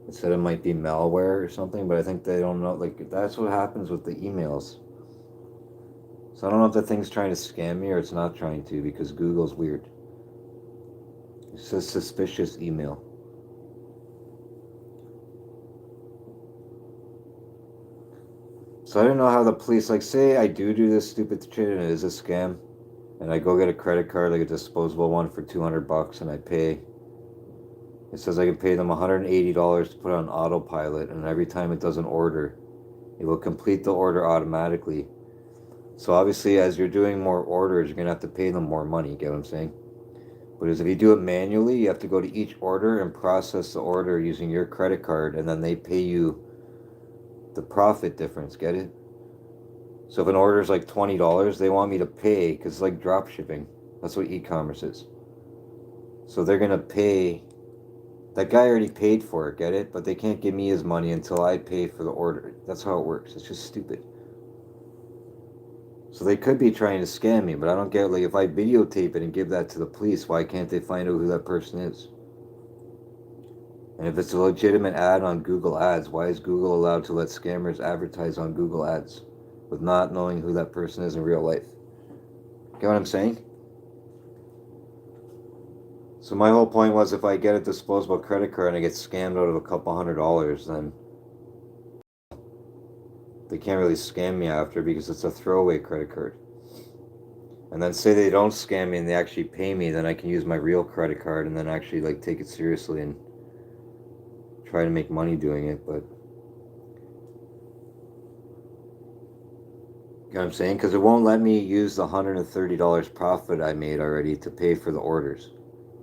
It said it might be malware or something, but I think they don't know. Like, that's what happens with the emails. So I don't know if the thing's trying to scam me or it's not trying to, because Google's weird. It says suspicious email. So I don't know how the police, like, say I do this stupid shit and it is a scam, and I go get a credit card, like a disposable one for $200, and I pay. It says I can pay them $180 to put on autopilot, and every time it does an order, it will complete the order automatically. So obviously, as you're doing more orders, you're gonna have to pay them more money. Get what I'm saying? But if you do it manually, you have to go to each order and process the order using your credit card, and then they pay you the profit difference. Get it? So if an order is like $20, they want me to pay, because it's like drop shipping. That's what e-commerce is. So they're gonna pay. That guy already paid for it. Get it? But they can't give me his money until I pay for the order. That's how it works. It's just stupid. So they could be trying to scam me, but I don't get, like, if I videotape it and give that to the police, why can't they find out who that person is? And if it's a legitimate ad on Google Ads, why is Google allowed to let scammers advertise on Google Ads with not knowing who that person is in real life? Get what I'm saying? So my whole point was, if I get a disposable credit card and I get scammed out of a couple $100, then they can't really scam me after, because it's a throwaway credit card. And then say they don't scam me and they actually pay me, then I can use my real credit card and then actually, like, take it seriously and try to make money doing it. But you know what I'm saying? Because it won't let me use the $130 profit I made already to pay for the orders.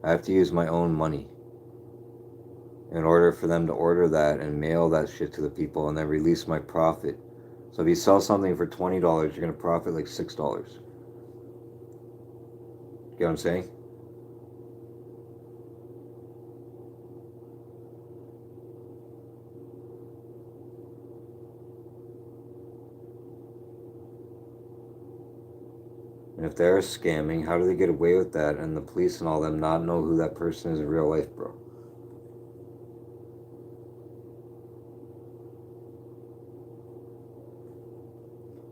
I have to use my own money in order for them to order that and mail that shit to the people and then release my profit. So if you sell something for $20, you're going to profit like $6. Get what I'm saying? And if they're scamming, how do they get away with that and the police and all them not know who that person is in real life, bro?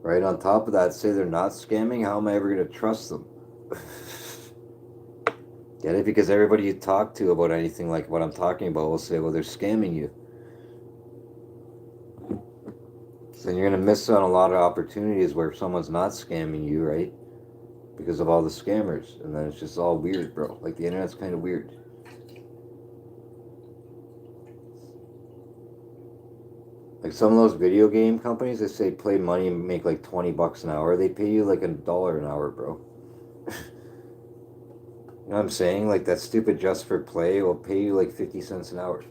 Right, on top of that, say they're not scamming, how am I ever going to trust them? Get it? Because everybody you talk to about anything like what I'm talking about will say, well, they're scamming you. So then you're going to miss on a lot of opportunities where someone's not scamming you, right? Because of all the scammers. And then it's just all weird, bro. Like, the internet's kind of weird. Like, some of those video game companies, they say play money and make like $20 an hour. They pay you like $1 an hour, bro. You know what I'm saying? Like, that stupid Just for Play will pay you like 50 cents an hour.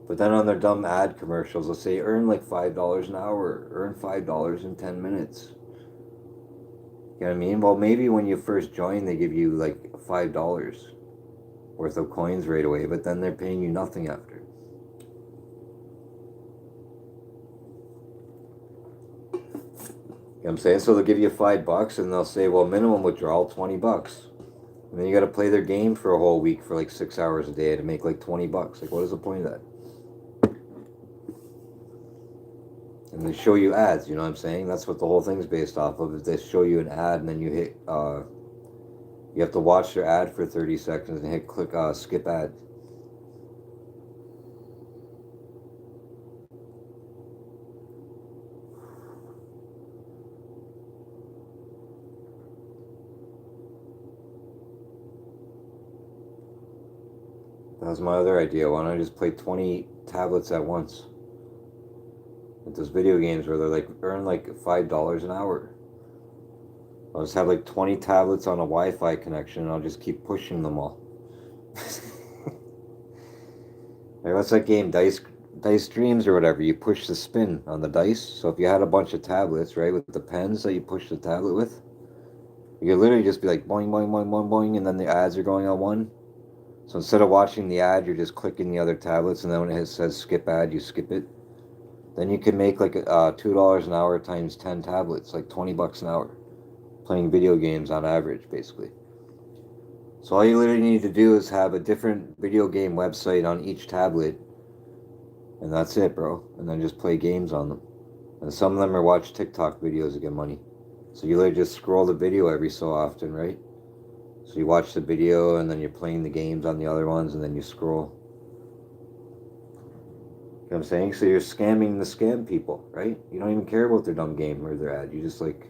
But then on their dumb ad commercials, they'll say earn like $5 an hour, earn $5 in 10 minutes. You know what I mean? Well, maybe when you first join, they give you like $5 worth of coins right away, but then they're paying you nothing after. You know what I'm saying? So they'll give you $5 and they'll say, well, minimum withdrawal $20. And then you got to play their game for a whole week for like 6 hours a day to make like $20. Like, what is the point of that? And they show you ads, you know what I'm saying? That's what the whole thing's based off of. Is they show you an ad and then you hit, you have to watch their ad for 30 seconds and hit click skip ad. That was my other idea. Why don't I just play 20 tablets at once? With those video games where they're like, earn like $5 an hour. I'll just have like 20 tablets on a Wi-Fi connection and I'll just keep pushing them all. Like, what's that game, Dice Dreams or whatever? You push the spin on the dice. So if you had a bunch of tablets, right, with the pens that you push the tablet with, you could literally just be like boing, boing, boing, boing, boing, and then the ads are going on one. So instead of watching the ad, you're just clicking the other tablets, and then when it says skip ad, you skip it. Then you can make like $2 an hour times 10 tablets, like $20 an hour, playing video games on average, basically. So all you literally need to do is have a different video game website on each tablet, and that's it, bro. And then just play games on them. And some of them are watch TikTok videos to get money. So you literally just scroll the video every so often, right? So you watch the video and then you're playing the games on the other ones and then you scroll. You know what I'm saying? So you're scamming the scam people, right? You don't even care about their dumb game or their ad. You just like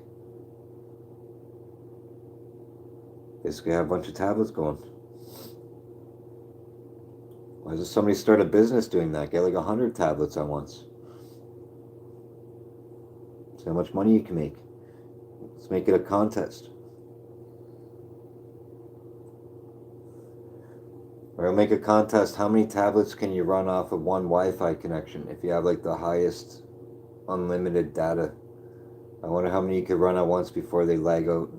basically have a bunch of tablets going. Why doesn't somebody start a business doing that? Get like 100 tablets at once. See how much money you can make. Let's make it a contest. Or we'll make a contest. How many tablets can you run off of one Wi-Fi connection if you have like the highest unlimited data? I wonder how many you could run at once before they lag out.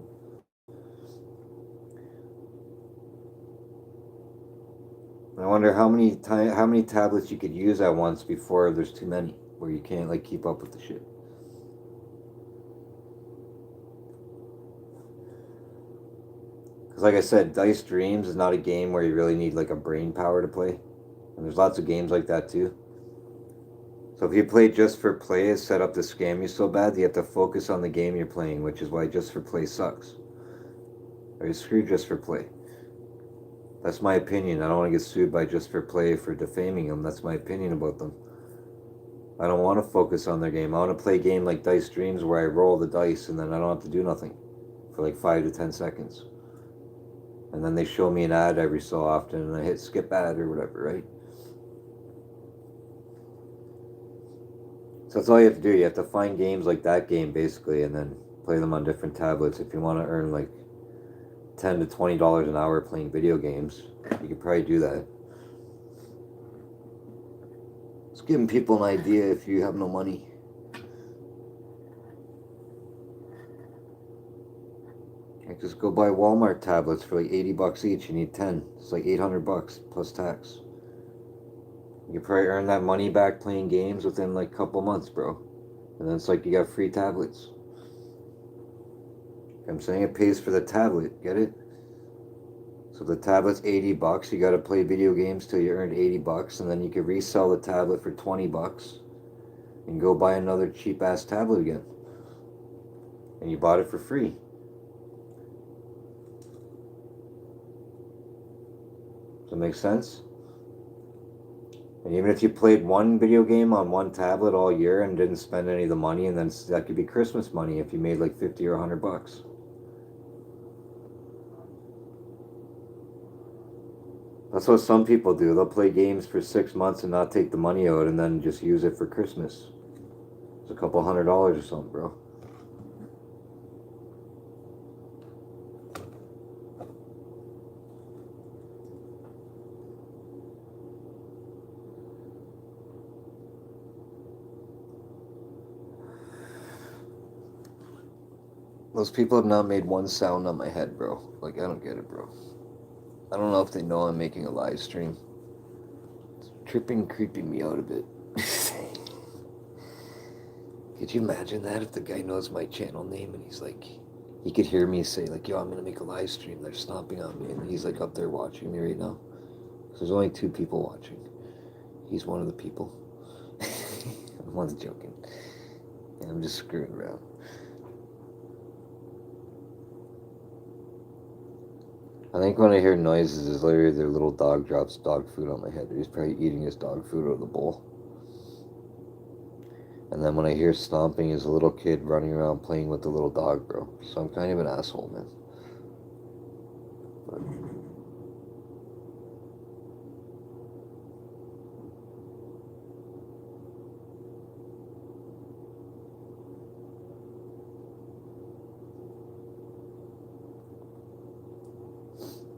I wonder how many tablets you could use at once before there's too many, where you can't like keep up with the shit. Because like I said, Dice Dreams is not a game where you really need like a brain power to play. And there's lots of games like that too. So if you play Just for Play is set up to scam you so bad, you have to focus on the game you're playing, which is why Just for Play sucks. Or screw Just for Play. That's my opinion. I don't want to get sued by Just for Play for defaming them. That's my opinion about them. I don't want to focus on their game. I want to play a game like Dice Dreams where I roll the dice and then I don't have to do nothing for like 5 to 10 seconds. And then they show me an ad every so often and I hit skip ad or whatever, right? So that's all you have to do. You have to find games like that game basically and then play them on different tablets. If you want to earn like $10 to $20 an hour playing video games, you could probably do that. It's giving people an idea if you have no money. Like just go buy Walmart tablets for like $80 each. You need 10. It's like $800 plus tax. You could probably earn that money back playing games within like a couple months, bro. And then it's like you got free tablets. I'm saying it pays for the tablet. Get it? So the tablet's $80. You got to play video games till you earned $80, and then you can resell the tablet for $20 and go buy another cheap ass tablet again. And you bought it for free. Does that make sense? And even if you played one video game on one tablet all year and didn't spend any of the money, and then that could be Christmas money if you made like 50 or $100. That's what some people do. They'll play games for 6 months and not take the money out and then just use it for Christmas. It's a couple $100 or something, bro. Those people have not made one sound on my head, bro. Like, I don't get it, bro. I don't know if they know I'm making a live stream. It's creeping me out a bit. Could you imagine that if the guy knows my channel name and he's like, he could hear me say like, yo, I'm gonna make a live stream. They're stomping on me, and he's like up there watching me right now. So there's only 2 people watching. He's one of the people. I'm only joking. Yeah, I'm just screwing around. I think when I hear noises, is literally their little dog drops dog food on my head. He's probably eating his dog food out of the bowl. And then when I hear stomping, is a little kid running around playing with the little dog, bro. So I'm kind of an asshole, man. But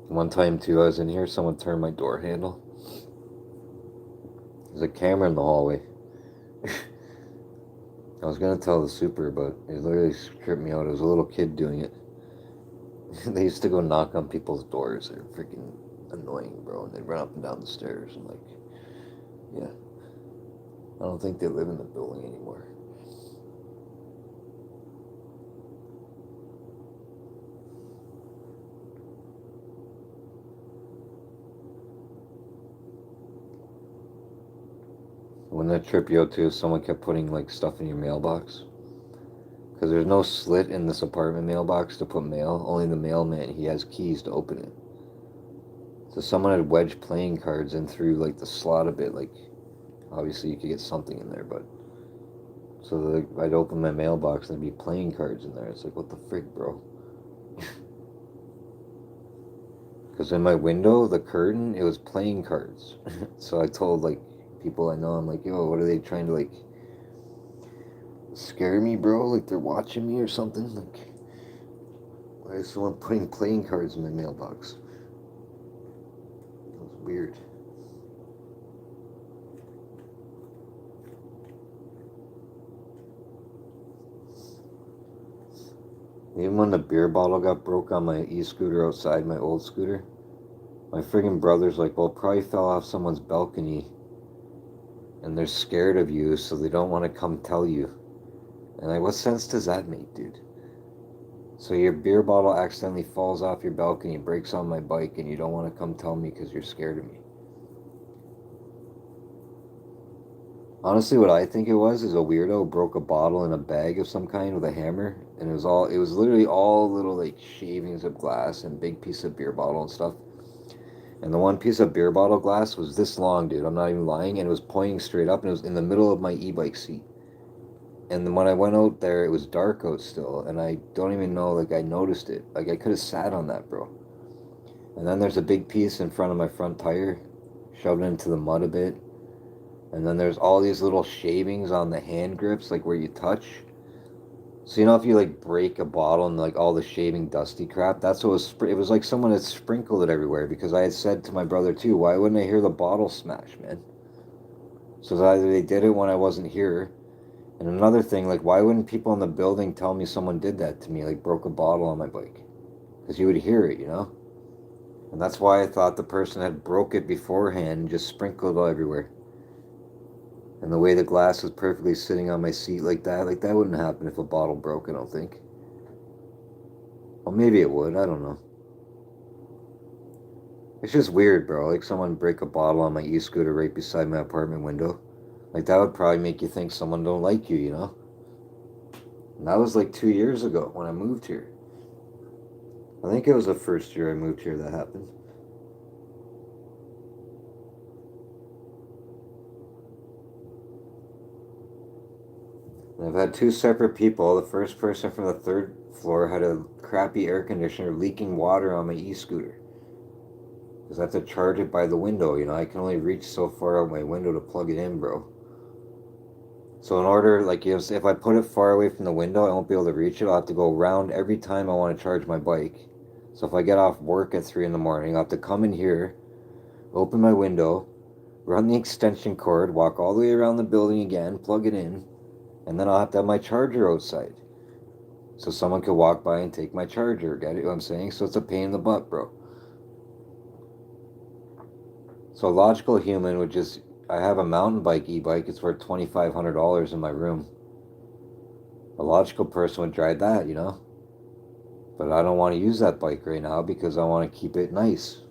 one time, too, I was in here, someone turned my door handle. There's a camera in the hallway. I was gonna tell the super, but it literally tripped me out. It was a little kid doing it. They used to go knock on people's doors. They're freaking annoying, bro. And they'd run up and down the stairs and like, yeah. I don't think they live in the building anymore. Wouldn't that trip you out too if someone kept putting like stuff in your mailbox? Because there's no slit in this apartment mailbox to put mail. Only the mailman, he has keys to open it. So someone had wedged playing cards in through like the slot a bit. Like obviously you could get something in there, but so like, I'd open my mailbox and there'd be playing cards in there. It's like, what the frick, bro? Because in my window, the curtain, it was playing cards. So I told like people I know, I'm like, yo, what are they trying to like scare me, bro? Like they're watching me or something? Like, why is someone putting playing cards in my mailbox? It was weird. Even when the beer bottle got broke on my e-scooter outside, my old scooter, my friggin' brother's like, well, it probably fell off someone's balcony and they're scared of you, so they don't want to come tell you. And like, what sense does that make, dude? So your beer bottle accidentally falls off your balcony, breaks on my bike, and you don't want to come tell me because you're scared of me. Honestly, what I think it was is a weirdo broke a bottle in a bag of some kind with a hammer, and it was literally all little like shavings of glass and big piece of beer bottle and stuff. And the one piece of beer bottle glass was this long, dude. I'm not even lying, and it was pointing straight up, and it was in the middle of my e-bike seat. And then when I went out there, it was dark out still, and I don't even know, like, I noticed it. Like, I could have sat on that, bro. And then there's a big piece in front of my front tire, shoved into the mud a bit. And then there's all these little shavings on the hand grips, like where you touch. So you know if you like break a bottle and like all the shaving dusty crap, that's what was. It was like someone had sprinkled it everywhere because I had said to my brother too, why wouldn't I hear the bottle smash, man? So either they did it when I wasn't here, and another thing, like why wouldn't people in the building tell me someone did that to me, like broke a bottle on my bike? Because you would hear it, you know. And that's why I thought the person had broke it beforehand and just sprinkled it all everywhere. And the way the glass was perfectly sitting on my seat like that wouldn't happen if a bottle broke, I don't think. Well, maybe it would, I don't know. It's just weird, bro. Like someone break a bottle on my e-scooter right beside my apartment window. Like that would probably make you think someone don't like you, you know? And that was like 2 years ago when I moved here. I think it was the first year I moved here that happened. And I've had two separate people. The first person from the third floor had a crappy air conditioner leaking water on my e-scooter. Because I have to charge it by the window, you know? I can only reach so far out my window to plug it in, bro. So in order, like, if I put it far away from the window, I won't be able to reach it. I'll have to go around every time I want to charge my bike. So if I get off work at 3 in the morning, I'll have to come in here, open my window, run the extension cord, walk all the way around the building again, plug it in, and then I'll have to have my charger outside. So someone could walk by and take my charger. Get it what I'm saying? So it's a pain in the butt, bro. So a logical human would just, I have a mountain bike e-bike. It's worth $2,500 in my room. A logical person would drive that, you know? But I don't want to use that bike right now because I want to keep it nice.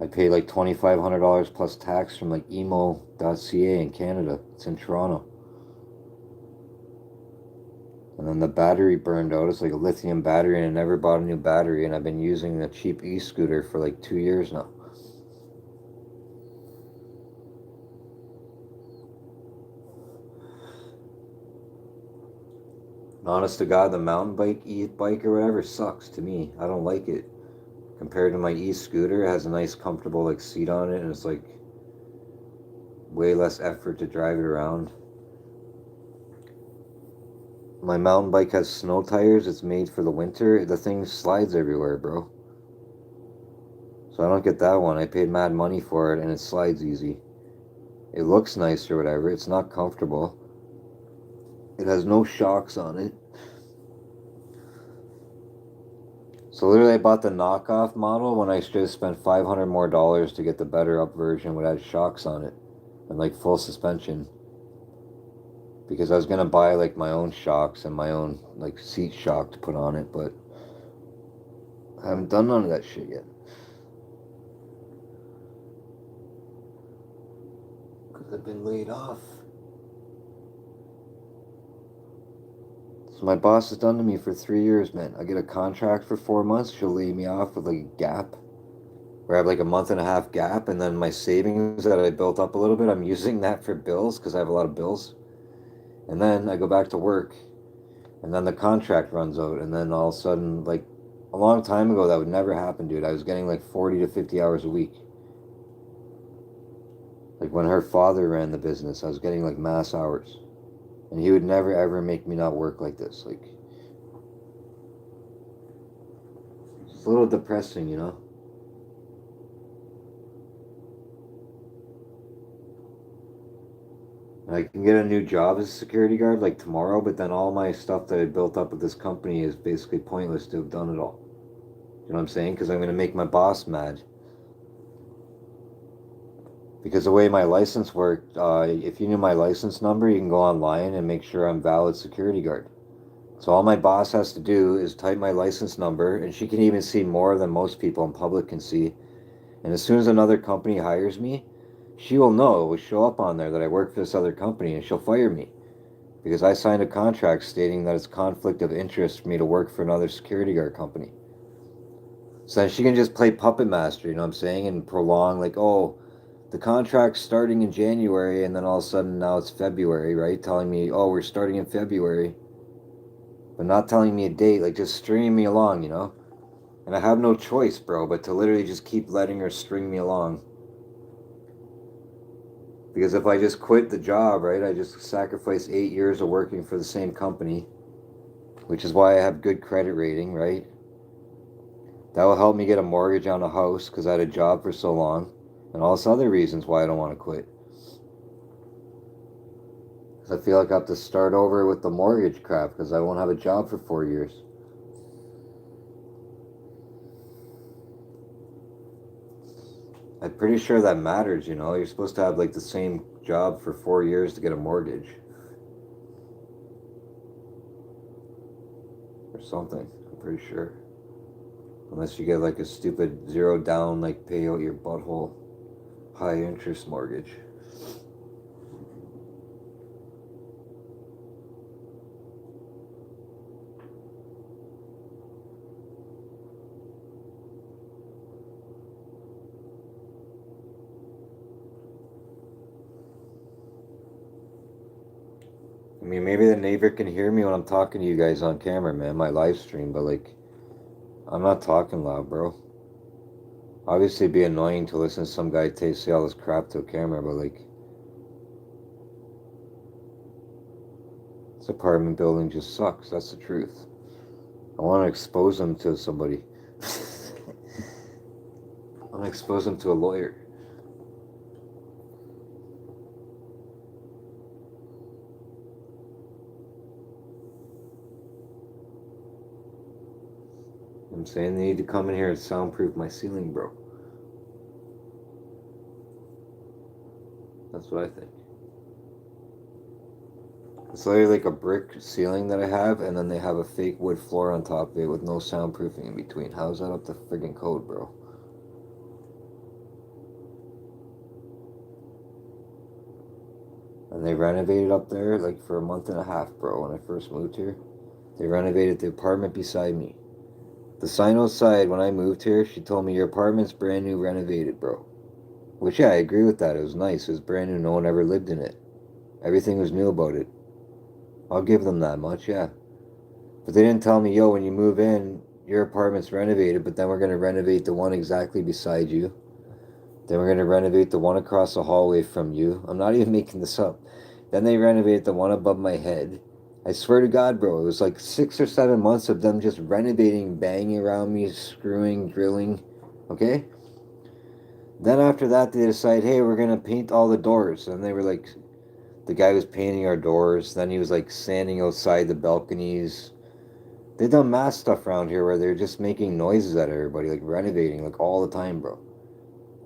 I pay like $2,500 plus tax from like emo.ca in Canada. It's in Toronto. And then the battery burned out. It's like a lithium battery, and I never bought a new battery, and I've been using a cheap e-scooter for like 2 years now. Honest to God, the mountain bike, e-bike or whatever sucks to me. I don't like it. Compared to my e-scooter, it has a nice comfortable like seat on it, and it's like way less effort to drive it around. My mountain bike has snow tires. It's made for the winter. The thing slides everywhere, bro. So I don't get that one. I paid mad money for it, and it slides easy. It looks nice or whatever. It's not comfortable. It has no shocks on it. So literally I bought the knockoff model when I should have spent $500 more to get the better up version which had shocks on it. and like full suspension, because I was gonna buy like my own shocks and my own like seat shock to put on it, but I haven't done none of that shit yet. Because I've been laid off. So my boss has done to me for 3 years, man. I get a contract for 4 months. She'll lay me off with like a gap, where I have like a month and a half gap, and then my savings that I built up a little bit, I'm using that for bills because I have a lot of bills. And then I go back to work, and then the contract runs out, and then all of a sudden, like a long time ago, that would never happen, dude. I was getting like 40 to 50 hours a week. Like when her father ran the business, I was getting like mass hours. And he would never ever make me not work like this. Like, it's a little depressing, you know? I can get a new job as a security guard like tomorrow, but then all my stuff that I built up with this company is basically pointless to have done it all. You know what I'm saying? Because I'm going to make my boss mad. Because the way my license worked, if you knew my license number, you can go online and make sure I'm valid security guard. So all my boss has to do is type my license number, and she can even see more than most people in public can see. And as soon as another company hires me, she will know, it will show up on there that I work for this other company, and she'll fire me. Because I signed a contract stating that it's conflict of interest for me to work for another security guard company. So then she can just play puppet master, you know what I'm saying, and prolong, like, oh, the contract's starting in January, and then all of a sudden now it's February, right? Telling me, oh, we're starting in February, but not telling me a date, like just stringing me along, you know? And I have no choice, bro, but to literally just keep letting her string me along. Because if I just quit the job, right, I just sacrifice 8 years of working for the same company, which is why I have good credit rating, right? That will help me get a mortgage on a house because I had a job for so long, and all this other reasons why I don't want to quit. Because I feel like I have to start over with the mortgage crap because I won't have a job for 4 years. I'm pretty sure that matters, you know? You're supposed to have like the same job for 4 years to get a mortgage. Or something. I'm pretty sure. Unless you get like a stupid zero down, like pay out your butthole high interest mortgage. I mean, maybe the neighbor can hear me when I'm talking to you guys on camera, man, my live stream, but like, I'm not talking loud, bro. Obviously, it'd be annoying to listen to some guy say all this crap to a camera, but like, this apartment building just sucks. That's the truth. I want to expose them to somebody. I want to expose them to a lawyer. I'm saying they need to come in here and soundproof my ceiling, bro. That's what I think. It's literally like a brick ceiling that I have, and then they have a fake wood floor on top of it with no soundproofing in between. How's that up to friggin' code, bro? And they renovated up there like for a month and a half, bro, when I first moved here. They renovated the apartment beside me. The sign outside when I moved here, she told me your apartment's brand new renovated, bro. Which, yeah, I agree with that. It was nice. It was brand new. No one ever lived in it. Everything was new about it. I'll give them that much, yeah. But they didn't tell me, yo, when you move in, your apartment's renovated, but then we're going to renovate the one exactly beside you. Then we're going to renovate the one across the hallway from you. I'm not even making this up. Then they renovated the one above my head. I swear to God, bro, it was like 6 or 7 months of them just renovating, banging around me, screwing, drilling. Okay? Then after that, they decide, hey, we're going to paint all the doors. And they were like, the guy was painting our doors. Then he was like standing outside the balconies. They've done mass stuff around here where they're just making noises at everybody, like renovating, like all the time, bro.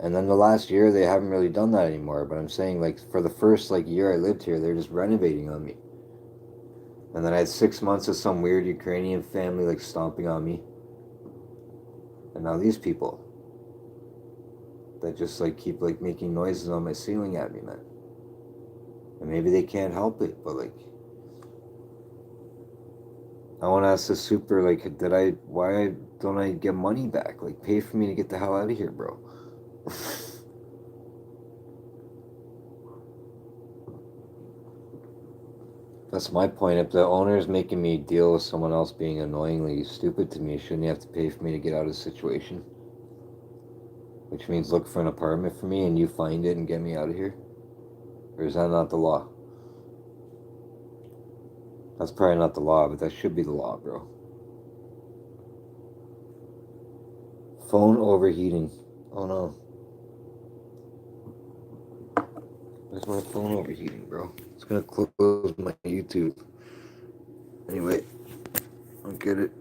And then the last year, they haven't really done that anymore. But I'm saying, like, for the first, like, year I lived here, they're just renovating on me. And then I had 6 months of some weird Ukrainian family, like, stomping on me. And now these people that just, like, keep, like, making noises on my ceiling at me, man. And maybe they can't help it, but, like, I want to ask the super, like, why don't I get money back? Like, pay for me to get the hell out of here, bro. That's my point. If the owner is making me deal with someone else being annoyingly stupid to me, shouldn't he have to pay for me to get out of the situation? Which means look for an apartment for me and you find it and get me out of here? Or is that not the law? That's probably not the law, but that should be the law, bro. Phone overheating. Oh no. Where's my phone overheating, bro? It's gonna close my YouTube. Anyway, I'll get it.